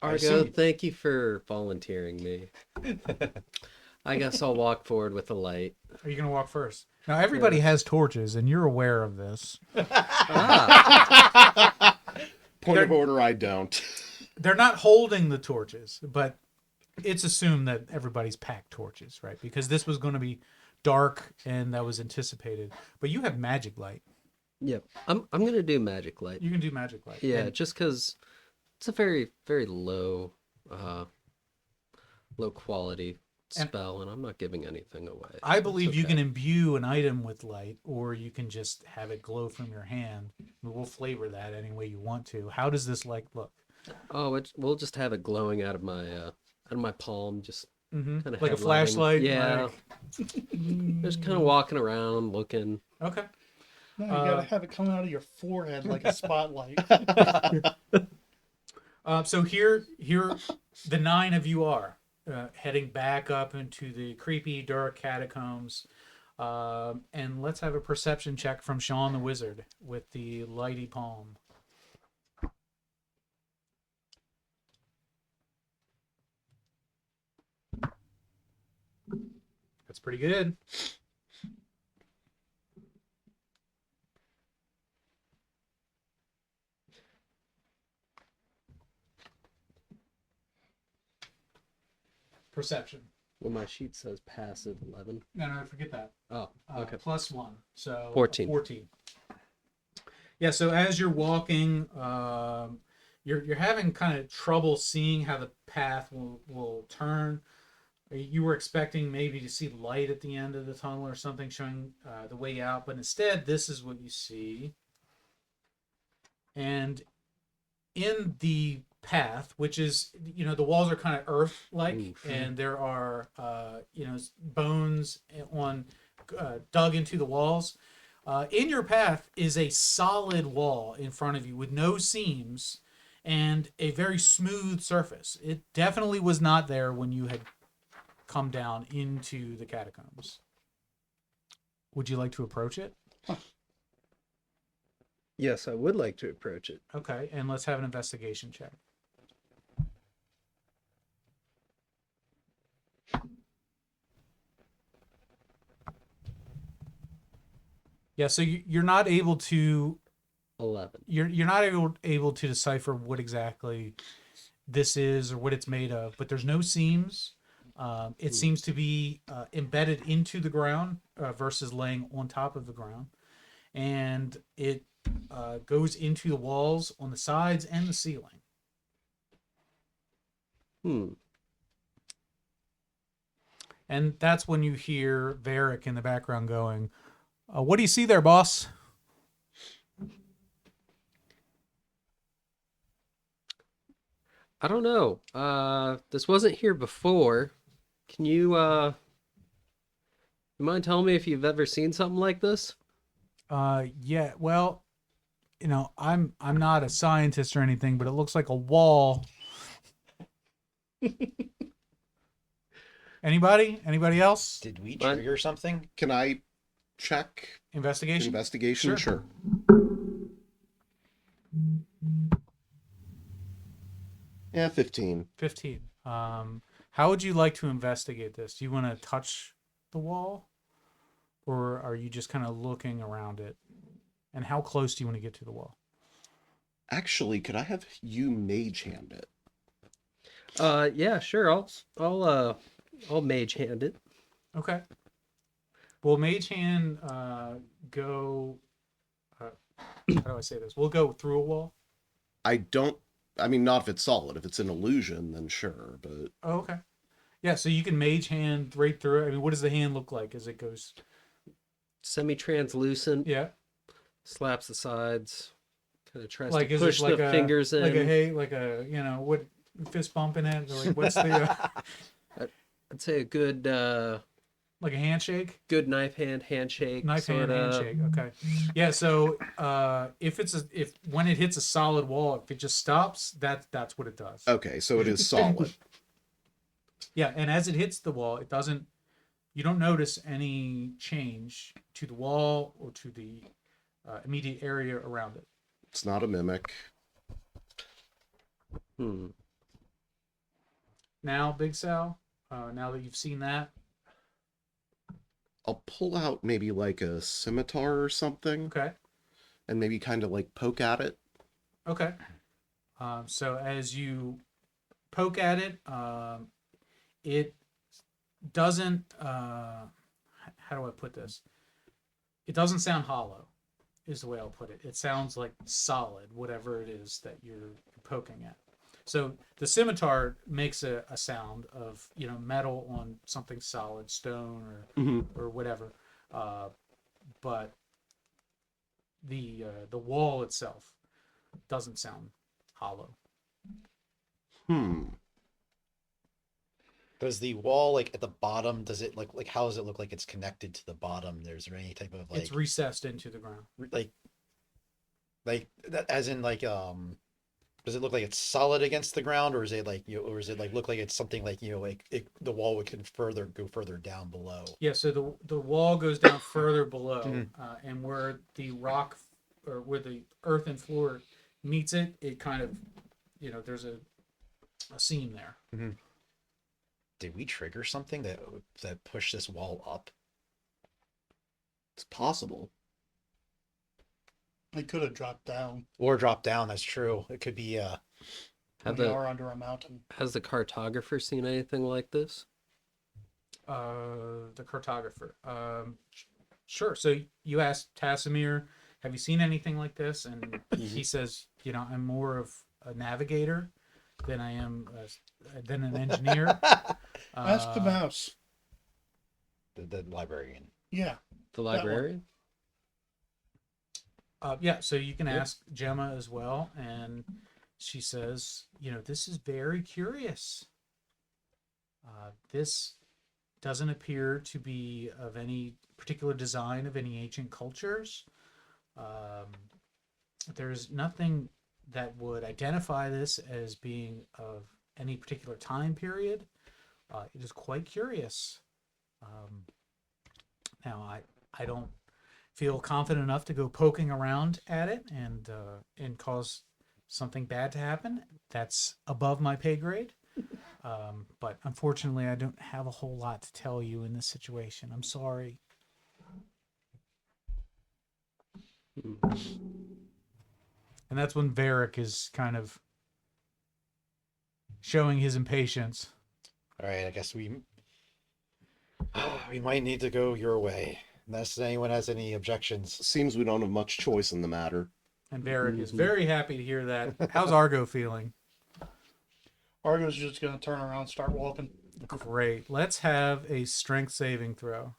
Argo, thank you for volunteering me. I guess I'll walk forward with a light. Are you going to walk first? Now, everybody has torches, and you're aware of this. Point of order, I don't. They're not holding the torches, but it's assumed that everybody's packed torches, right? Because this was going to be dark, and that was anticipated. But you have magic light. Yep. I'm gonna do magic light. You can do magic light. Yeah, And just because it's a very, very low quality spell, and I'm not giving anything away. I so believe it's you okay. can imbue an item with light, or you can just have it glow from your hand. We'll flavor that any way you want to. How does this light look? Oh, we'll just have it glowing out of my palm, just kind of Like a flashlight? Yeah, like- just kind of walking around, looking. Okay. No, you gotta have it come out of your forehead like a spotlight. So here, the 9 of you are heading back up into the creepy, dark catacombs. And let's have a perception check from Sean the Wizard with the lighty palm. That's pretty good. Perception. Well, my sheet says passive 11. No, forget that. Oh, okay. +1, so 14. 14. Yeah, so as you're walking, you're having kind of trouble seeing how the path will turn. You were expecting maybe to see light at the end of the tunnel or something showing the way out, but instead this is what you see. And in the path, which is, the walls are kind of earth-like, and there are, bones dug into the walls. In your path is a solid wall in front of you with no seams and a very smooth surface. It definitely was not there when you had come down into the catacombs. would you like to approach it? Yes, I would like to approach it. Okay, and let's have an investigation check. Yeah, so you're not able to 11. you're not able to decipher what exactly this is or what it's made of, but there's no seams. It seems to be embedded into the ground versus laying on top of the ground, and it goes into the walls on the sides and the ceiling. And that's when you hear Varric in the background going, "What do you see there, boss?" I don't know. This wasn't here before. Can you mind telling me if you've ever seen something like this? Yeah. Well, I'm not a scientist or anything, but it looks like a wall. Anybody else? Did we What? trigger something? Can I check Investigation. investigation? Sure. Yeah, 15. 15. How would you like to investigate this? Do you want to touch the wall, or are you just kind of looking around it? And how close do you want to get to the wall? Actually, could I have you mage hand it? Yeah, sure. I'll mage hand it. Okay. Will Mage Hand go? How do I say this? We'll go through a wall. I mean, not if it's solid. If it's an illusion, then sure, but Oh, okay. Yeah, so you can Mage Hand right through it. I mean, what does the hand look like as it goes? Semi-translucent. Yeah. Slaps the sides. Kind of tries Like, to is push it like the a fingers in. like a hey, like a what fist bumping it? Or like what's the I'd say a good like a handshake? good knife hand handshake. Knife hand sorta. handshake. Okay. Yeah. So if when it hits a solid wall, if it just stops, that's what it does. okay, so it is solid. Yeah, and as it hits the wall, it doesn't. You don't notice any change to the wall or to the immediate area around it. It's not a mimic. Now, Big Sal, now that you've seen that, I'll pull out maybe like a scimitar or something okay, and maybe kind of like poke at it. okay. So as you poke at it, it doesn't. How do I put this? It doesn't sound hollow, is the way I'll put it. It sounds like solid, whatever it is that you're poking at. So the scimitar makes a sound of metal on something solid, stone or whatever, but the wall itself doesn't sound hollow. Does the wall like at the bottom? Does it like how does it look like it's connected to the bottom? There's there any type of like It's recessed into the ground. like that, as in like does it look like it's solid against the ground, or is it like or is it like look like it's something like the wall would can go further down below? Yeah, so the wall goes down further below, and where the rock or where the earth and floor meets it, it kind of there's a seam there. Did we trigger something that pushed this wall up? It's possible. I could have dropped down. Or drop down? That's true. It could be We are under a mountain. Has the cartographer seen anything like this? The cartographer. Sure. So you asked Tasimir, have you seen anything like this? And he says, I'm more of a navigator than I am than an engineer. Ask the mouse. the librarian. Yeah. The one. librarian? Yeah, so you can ask Gemma as well, and she says, this is very curious. This doesn't appear to be of any particular design of any ancient cultures. There's nothing that would identify this as being of any particular time period. It is quite curious. Now, I don't feel confident enough to go poking around at it and cause something bad to happen. That's above my pay grade. But unfortunately, I don't have a whole lot to tell you in this situation. I'm sorry. And that's when Varric is kind of showing his impatience. All right, I guess we might need to go your way, unless anyone has any objections. Seems we don't have much choice in the matter. And Varric is very happy to hear that. How's Argo feeling? Argo's just gonna turn around and start walking. Great. Let's have a strength saving throw.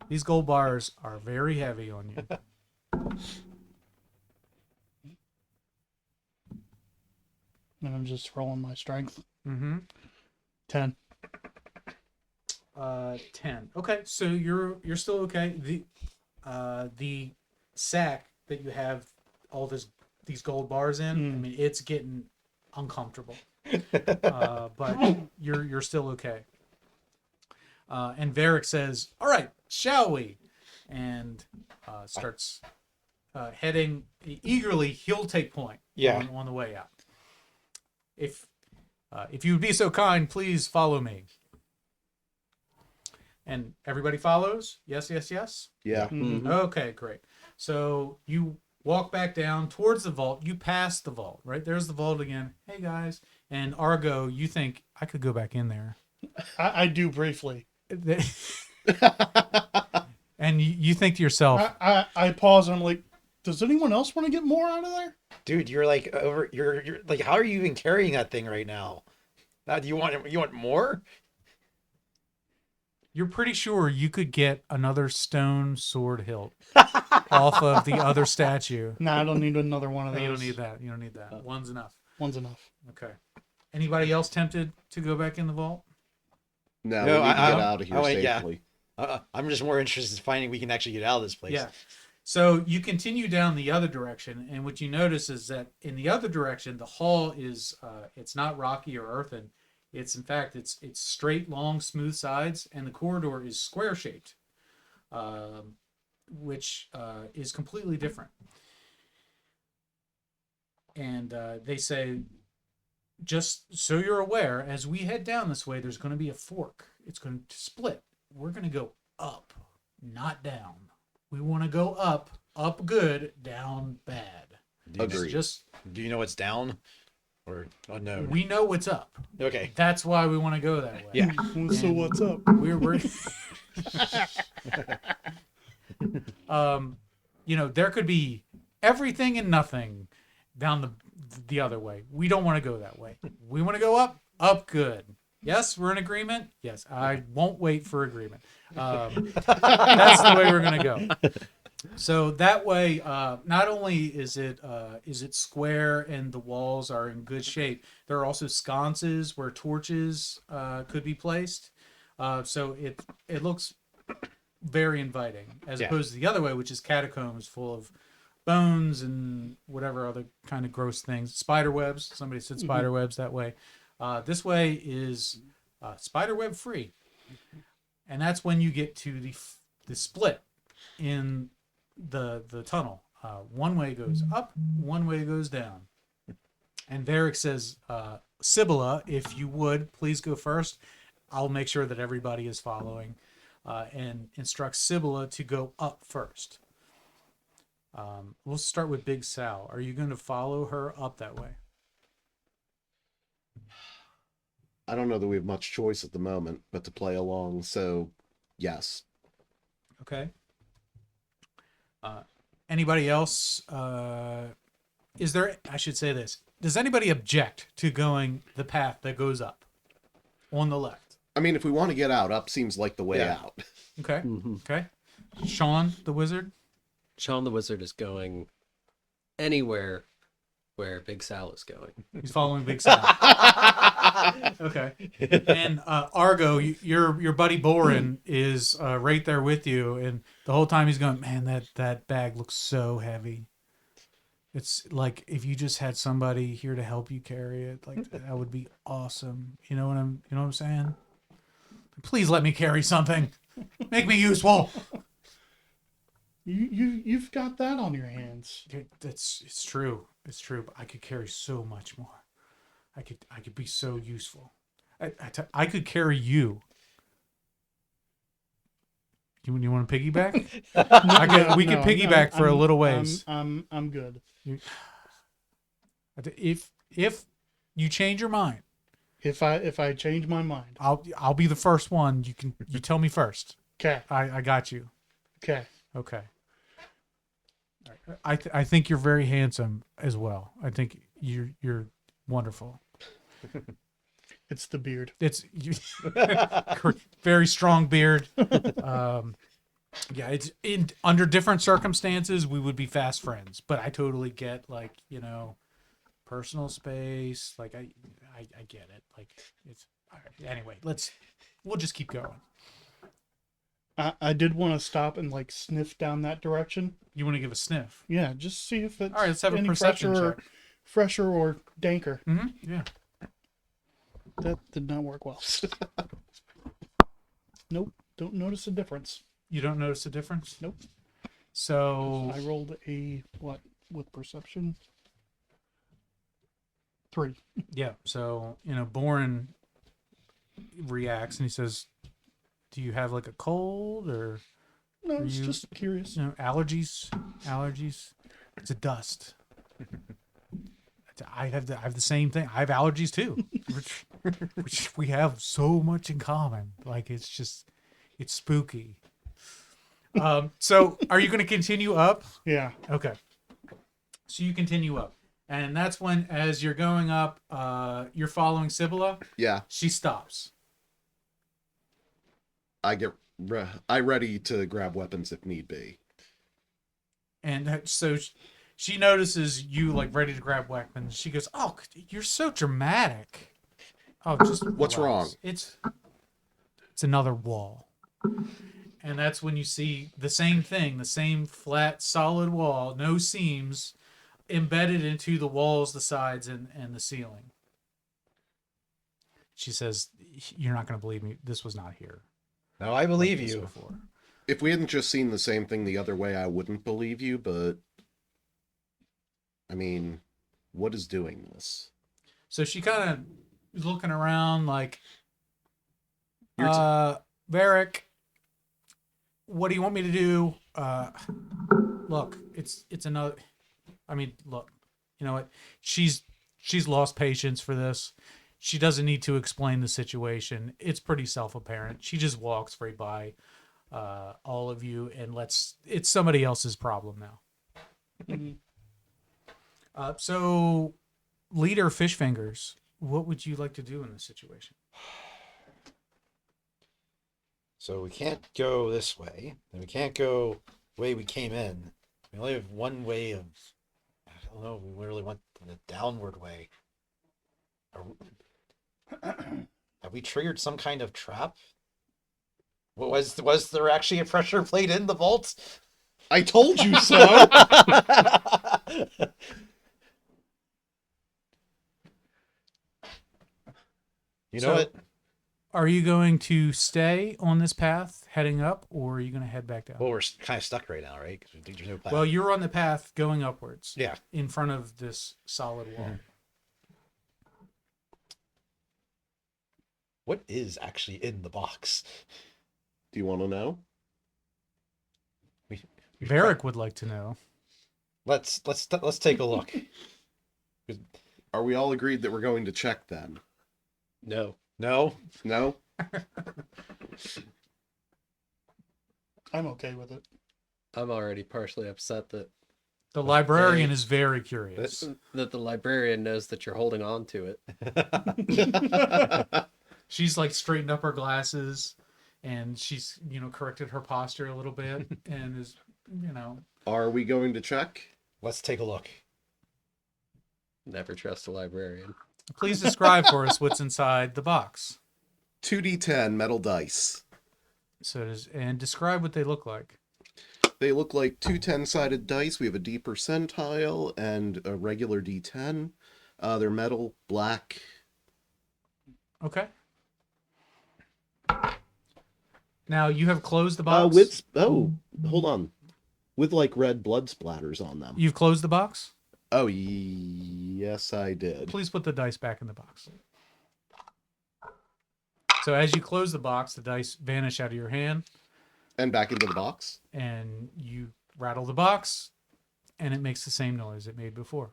These gold bars are very heavy on you. And I'm just rolling my strength. Mm-hmm. 10. 10. Okay, so you're still okay. The sack that you have all these gold bars in, I mean, it's getting uncomfortable. But you're still okay. And Varric says, "All right, shall we?" And starts heading eagerly. He'll take point. Yeah. On the way out. If you would be so kind, please follow me. And everybody follows? Yes, yes, yes? Yeah. Okay, great. So you walk back down towards the vault. You pass the vault, right? There's the vault again. Hey, guys. And Argo, you think, I could go back in there. I do briefly. And you think to yourself, I pause and I'm like, does anyone else want to get more out of there? Dude, you're like you're like, how are you even carrying that thing right now? Do you want more? you're pretty sure you could get another stone sword hilt off of the other statue. Nah, I don't need another one of those. You don't need that. You don't need that. One's enough. One's enough. Okay. Anybody else tempted to go back in the vault? No, No, we need to I- get out of here yeah. safely. I'm just more interested in finding we can actually get out of this place. Yeah. So you continue down the other direction, and what you notice is that in the other direction, the hall is it's not rocky or earthen. It's in fact it's straight, long, smooth sides, and the corridor is square shaped, which is completely different. And they say, just so you're aware, as we head down this way, there's going to be a fork. It's going to split. We're going to go up, not down. We want to go up good, down bad. Agreed. Just Do you know what's down? Or unknown? we know what's up. Okay. That's why we want to go that way. Yeah. So what's up? We're there could be everything and nothing down the other way. We don't want to go that way. We want to go up good. Yes, we're in agreement. Yes, I won't wait for agreement. That's the way we're gonna go. So that way, not only is it square and the walls are in good shape, there are also sconces where torches could be placed. So it looks very inviting, as opposed to the other way, which is catacombs full of bones and whatever other kind of gross things. Spider webs. Somebody said spider webs that way. This way is spider web free, and that's when you get to the split in the tunnel. One way goes up, one way goes down. And Varric says, Sibylla, if you would, please go first. I'll make sure that everybody is following, and instructs Sibylla to go up first. We'll start with Big Sal. Are you going to follow her up that way? I don't know that we have much choice at the moment, but to play along, so yes. Okay. Anybody else? Is there, I should say this. Does anybody object to going the path that goes up on the left? I mean, if we want to get out, up seems like the way Yeah. out. Okay. Okay. Sean, the wizard? Sean the Wizard is going anywhere where Big Sal is going. He's following Big Sal. Okay. And Argo, your buddy Boren is right there with you, and the whole time he's going, man, that bag looks so heavy. It's like if you just had somebody here to help you carry it, like that would be awesome. You know what I'm saying? Please let me carry something. Make me useful. You've got that on your hands. It's true. It's true. But I could carry so much more. I could be so useful. I could carry you. You want to piggyback? We could piggyback for a little ways. I'm good. If you change your mind, If I change my mind. I'll be the first one. You tell me first. Okay. I got you. Okay. Okay. I think you're very handsome as well. I think you're wonderful. It's the beard. It's very strong beard. Yeah, it's under different circumstances we would be fast friends, but I totally get personal space. Like I get it. Like it's anyway. We'll just keep going. I did want to stop and sniff down that direction. You want to give a sniff? Yeah, just see if it's All right. Let's have a any perception check. fresher or danker. Mm-hmm. Yeah. That did not work well. Nope. Don't notice a difference. You don't notice a difference? Nope. So I rolled a what with perception? 3. yeah. So Boren reacts and he says, "Do you have a cold or No, it's you- just curious. allergies? Allergies? It's a dust." I have the same thing. I have allergies too, which we have so much in common. It's spooky. So are you going to continue up? Yeah. Okay. So you continue up, and that's when, as you're going up, you're following Sibylla. Yeah, She stops. I ready to grab weapons if need be. And so she notices you ready to grab weapons. She goes, "Oh, you're so dramatic." Oh, just What's wrong? It's another wall. And that's when you see the same thing, the same flat, solid wall, no seams, embedded into the walls, the sides, and the ceiling. She says, "You're not going to believe me. This was not here. No, I believe like this you. before." If we hadn't just seen the same thing the other way, I wouldn't believe you, but I mean, what is doing this? So she kind of is looking around like, You're Varric, what do you want me to do? Look, it's another. I mean, look, you know what? She's lost patience for this. She doesn't need to explain the situation. It's pretty self-apparent. She just walks right by all of you and it's somebody else's problem now. Mhm. So, Leader Fishfingers, what would you like to do in this situation? So we can't go this way, and we can't go the way we came in. We only have one way of. I don't know. We really went the downward way. Have we triggered some kind of trap? What was there actually a pressure plate in the vault? I told you so. You know what? Are you going to stay on this path heading up, or are you going to head back down? Well, we're kind of stuck right now, right? Because there's no path. Well, you're on the path going upwards. Yeah. In front of this solid wall. Mhm. What is actually in the box? Do you want to know? Varric would like to know. Let's take a look. Are we all agreed that we're going to check then? No. No. No? I'm okay with it. I'm already partially upset that The librarian is very curious. the librarian knows that you're holding on to it. She's straightened up her glasses, and she's corrected her posture a little bit, and is Are we going to check? Let's take a look. Never trust a librarian. Please describe for us what's inside the box. 2d10 metal dice. And describe what they look like. They look like two 10-sided dice. We have a D percentile and a regular D10. They're metal, black. Okay. Now you have closed the box. Hold on. with like red blood splatters on them. You've closed the box? Oh, yes, I did. Please put the dice back in the box. So as you close the box, the dice vanish out of your hand, And back into the box. and you rattle the box, and it makes the same noise it made before.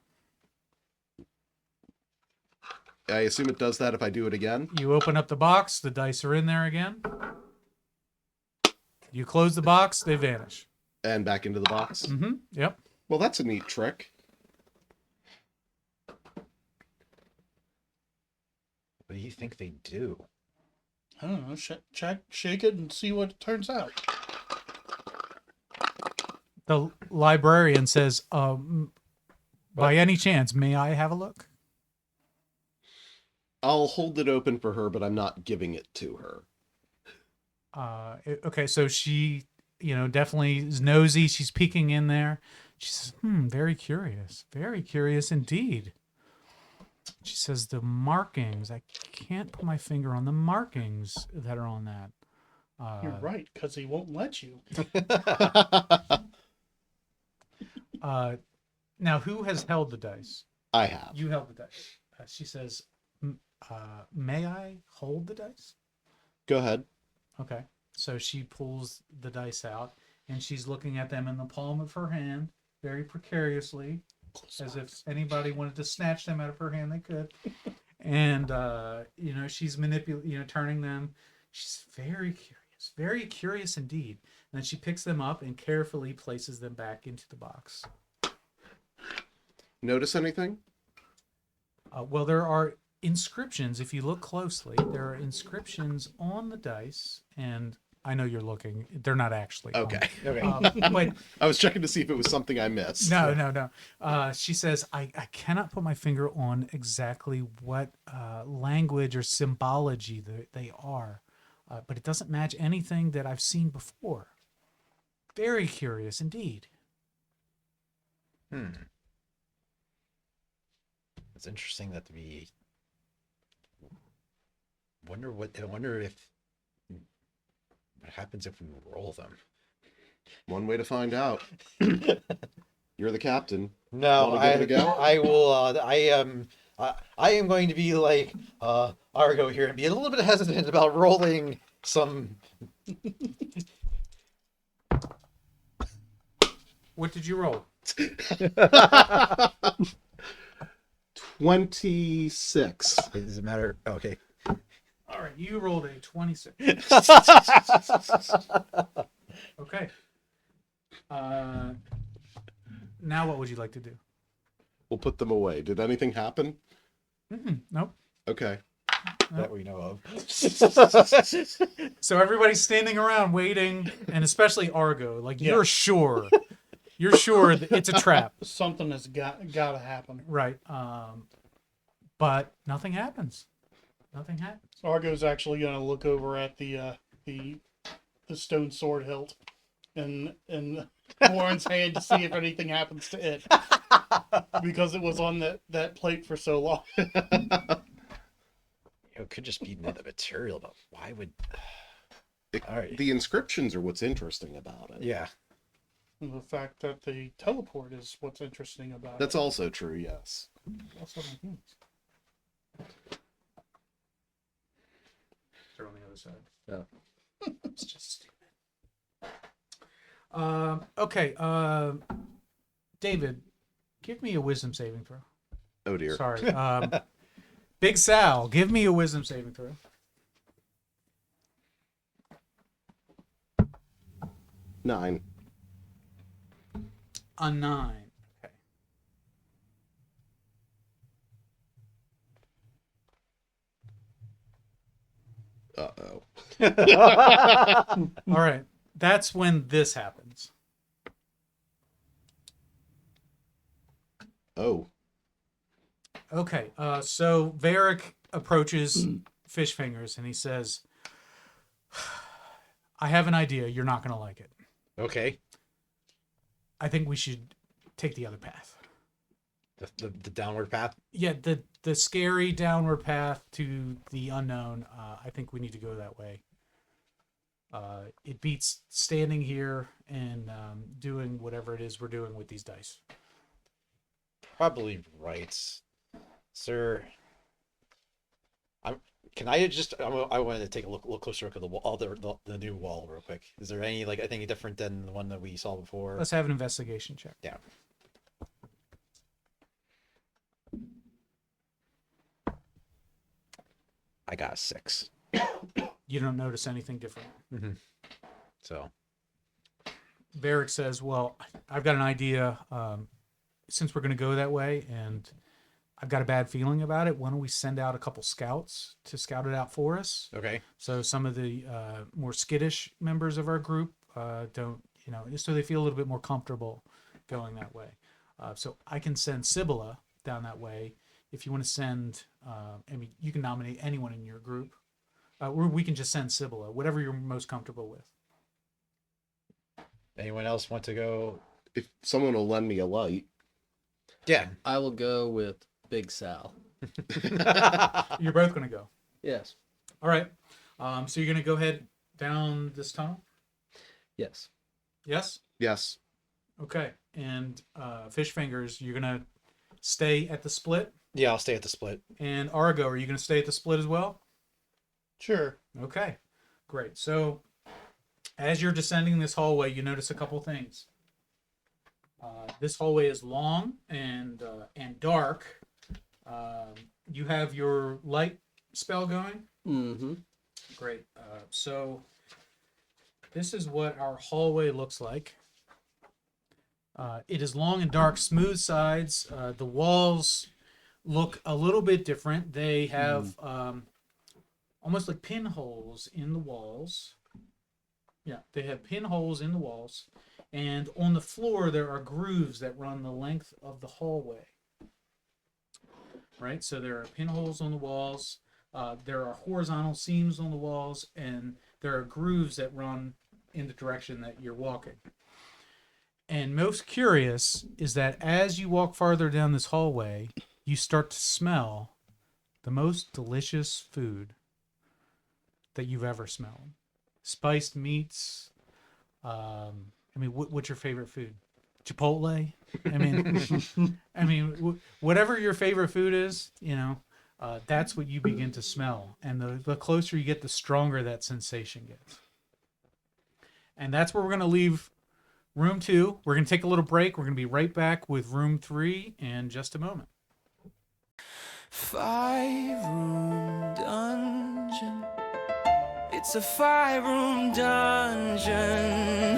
I assume it does that if I do it again. You open up the box, the dice are in there again. You close the box, they vanish. And back into the box. Mm-hmm. Yep. Well, that's a neat trick. What do you think they do? I don't know. Check, shake it, and see what it turns out. The librarian says, by any chance, may I have a look? I'll hold it open for her, but I'm not giving it to her. Okay, so she, definitely is nosy. She's peeking in there. She says, very curious indeed. She says, the markings, I can't put my finger on the markings that are on that. You're right, because he won't let you. Now, who has held the dice? I have. You held the dice. She says, may I hold the dice? Go ahead. Okay. So she pulls the dice out, and she's looking at them in the palm of her hand, very precariously, as if anybody wanted to snatch them out of her hand, they could. And, she's turning them. She's very curious indeed. And then she picks them up and carefully places them back into the box. Notice anything? Well, there are inscriptions. If you look closely, there are inscriptions on the dice, and I know you're looking. They're not actually. Okay. But I was checking to see if it was something I missed. no. She says, I cannot put my finger on exactly what language or symbology they are, but it doesn't match anything that I've seen before. Very curious indeed. It's interesting that we wonder if what happens if we roll them. One way to find out. You're the captain. No, Wanna give it a go? I will. I am going to be like Argo here and be a little bit hesitant about rolling some. What did you roll? 26. It doesn't matter. Okay. All right, you rolled a 26. Okay. Now what would you like to do? We'll put them away. Did anything happen? Nope. Okay. That we know of. So everybody's standing around waiting, and especially Argo. Like, Yeah. you're sure that it's a trap, Something has got to happen. right? But nothing happens. Argo's actually going to look over at the stone sword hilt in Warren's hand to see if anything happens to it, because it was on that plate for so long. It could just be the material, but why would? All right. The inscriptions are what's interesting about it. Yeah. And the fact that the teleport is what's interesting about That's it. also true, yes. Also, my hands. They're on the other side. Yeah. It's just stupid. Okay. David, give me a wisdom saving throw. Oh dear. Sorry. Big Sal, give me a wisdom saving throw. 9. A 9. Okay. Uh-oh. All right. That's when this happens. Oh. Okay. So Varric approaches Fish Fingers and he says, I have an idea. You're not going to like it. Okay. I think we should take the other path. The downward path. Yeah, the scary downward path to the unknown. I think we need to go that way. It beats standing here and doing whatever it is we're doing with these dice. Probably right, sir. I wanted to take a look closer look at the wall, the new wall, real quick. Is there any anything different than the one that we saw before? Let's have an investigation check. Yeah. I got a 6. You don't notice anything different. So Varric says, well, I've got an idea. Since we're going to go that way and I've got a bad feeling about it, why don't we send out a couple scouts to scout it out for us? okay. So some of the more skittish members of our group don't, just so they feel a little bit more comfortable going that way. So I can send Sibylla down that way. If you want to send, you can nominate anyone in your group. Or we can just send Sibylla, whatever you're most comfortable with. Anyone else want to go? If someone will lend me a light. Yeah. I will go with Big Sal. You're both going to go. Yes. All right. So you're going to go ahead down this tunnel? Yes. Yes? Yes. Okay. And Fish Fingers, you're going to stay at the split? Yeah, I'll stay at the split. And Argo, are you going to stay at the split as well? Sure. Okay. Great. So as you're descending this hallway, you notice a couple things. This hallway is long and dark. You have your light spell going? Mm-hmm. Great. So this is what our hallway looks like. It is long and dark, smooth sides. The walls look a little bit different. They have almost like pinholes in the walls. Yeah, they have pinholes in the walls. And on the floor, there are grooves that run the length of the hallway. Right? So there are pinholes on the walls. There are horizontal seams on the walls. And there are grooves that run in the direction that you're walking. And most curious is that as you walk farther down this hallway, you start to smell the most delicious food that you've ever smelled. Spiced meats. What's your favorite food? Chipotle? Whatever your favorite food is, that's what you begin to smell. And the closer you get, the stronger that sensation gets. And that's where we're going to leave room 2. We're going to take a little break. We're going to be right back with room 3 in just a moment. 5-room dungeon. It's a 5-room dungeon.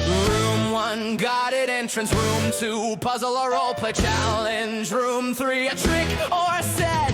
Room 1, guarded entrance. Room 2, puzzle or roleplay challenge. Room 3, a trick or a set.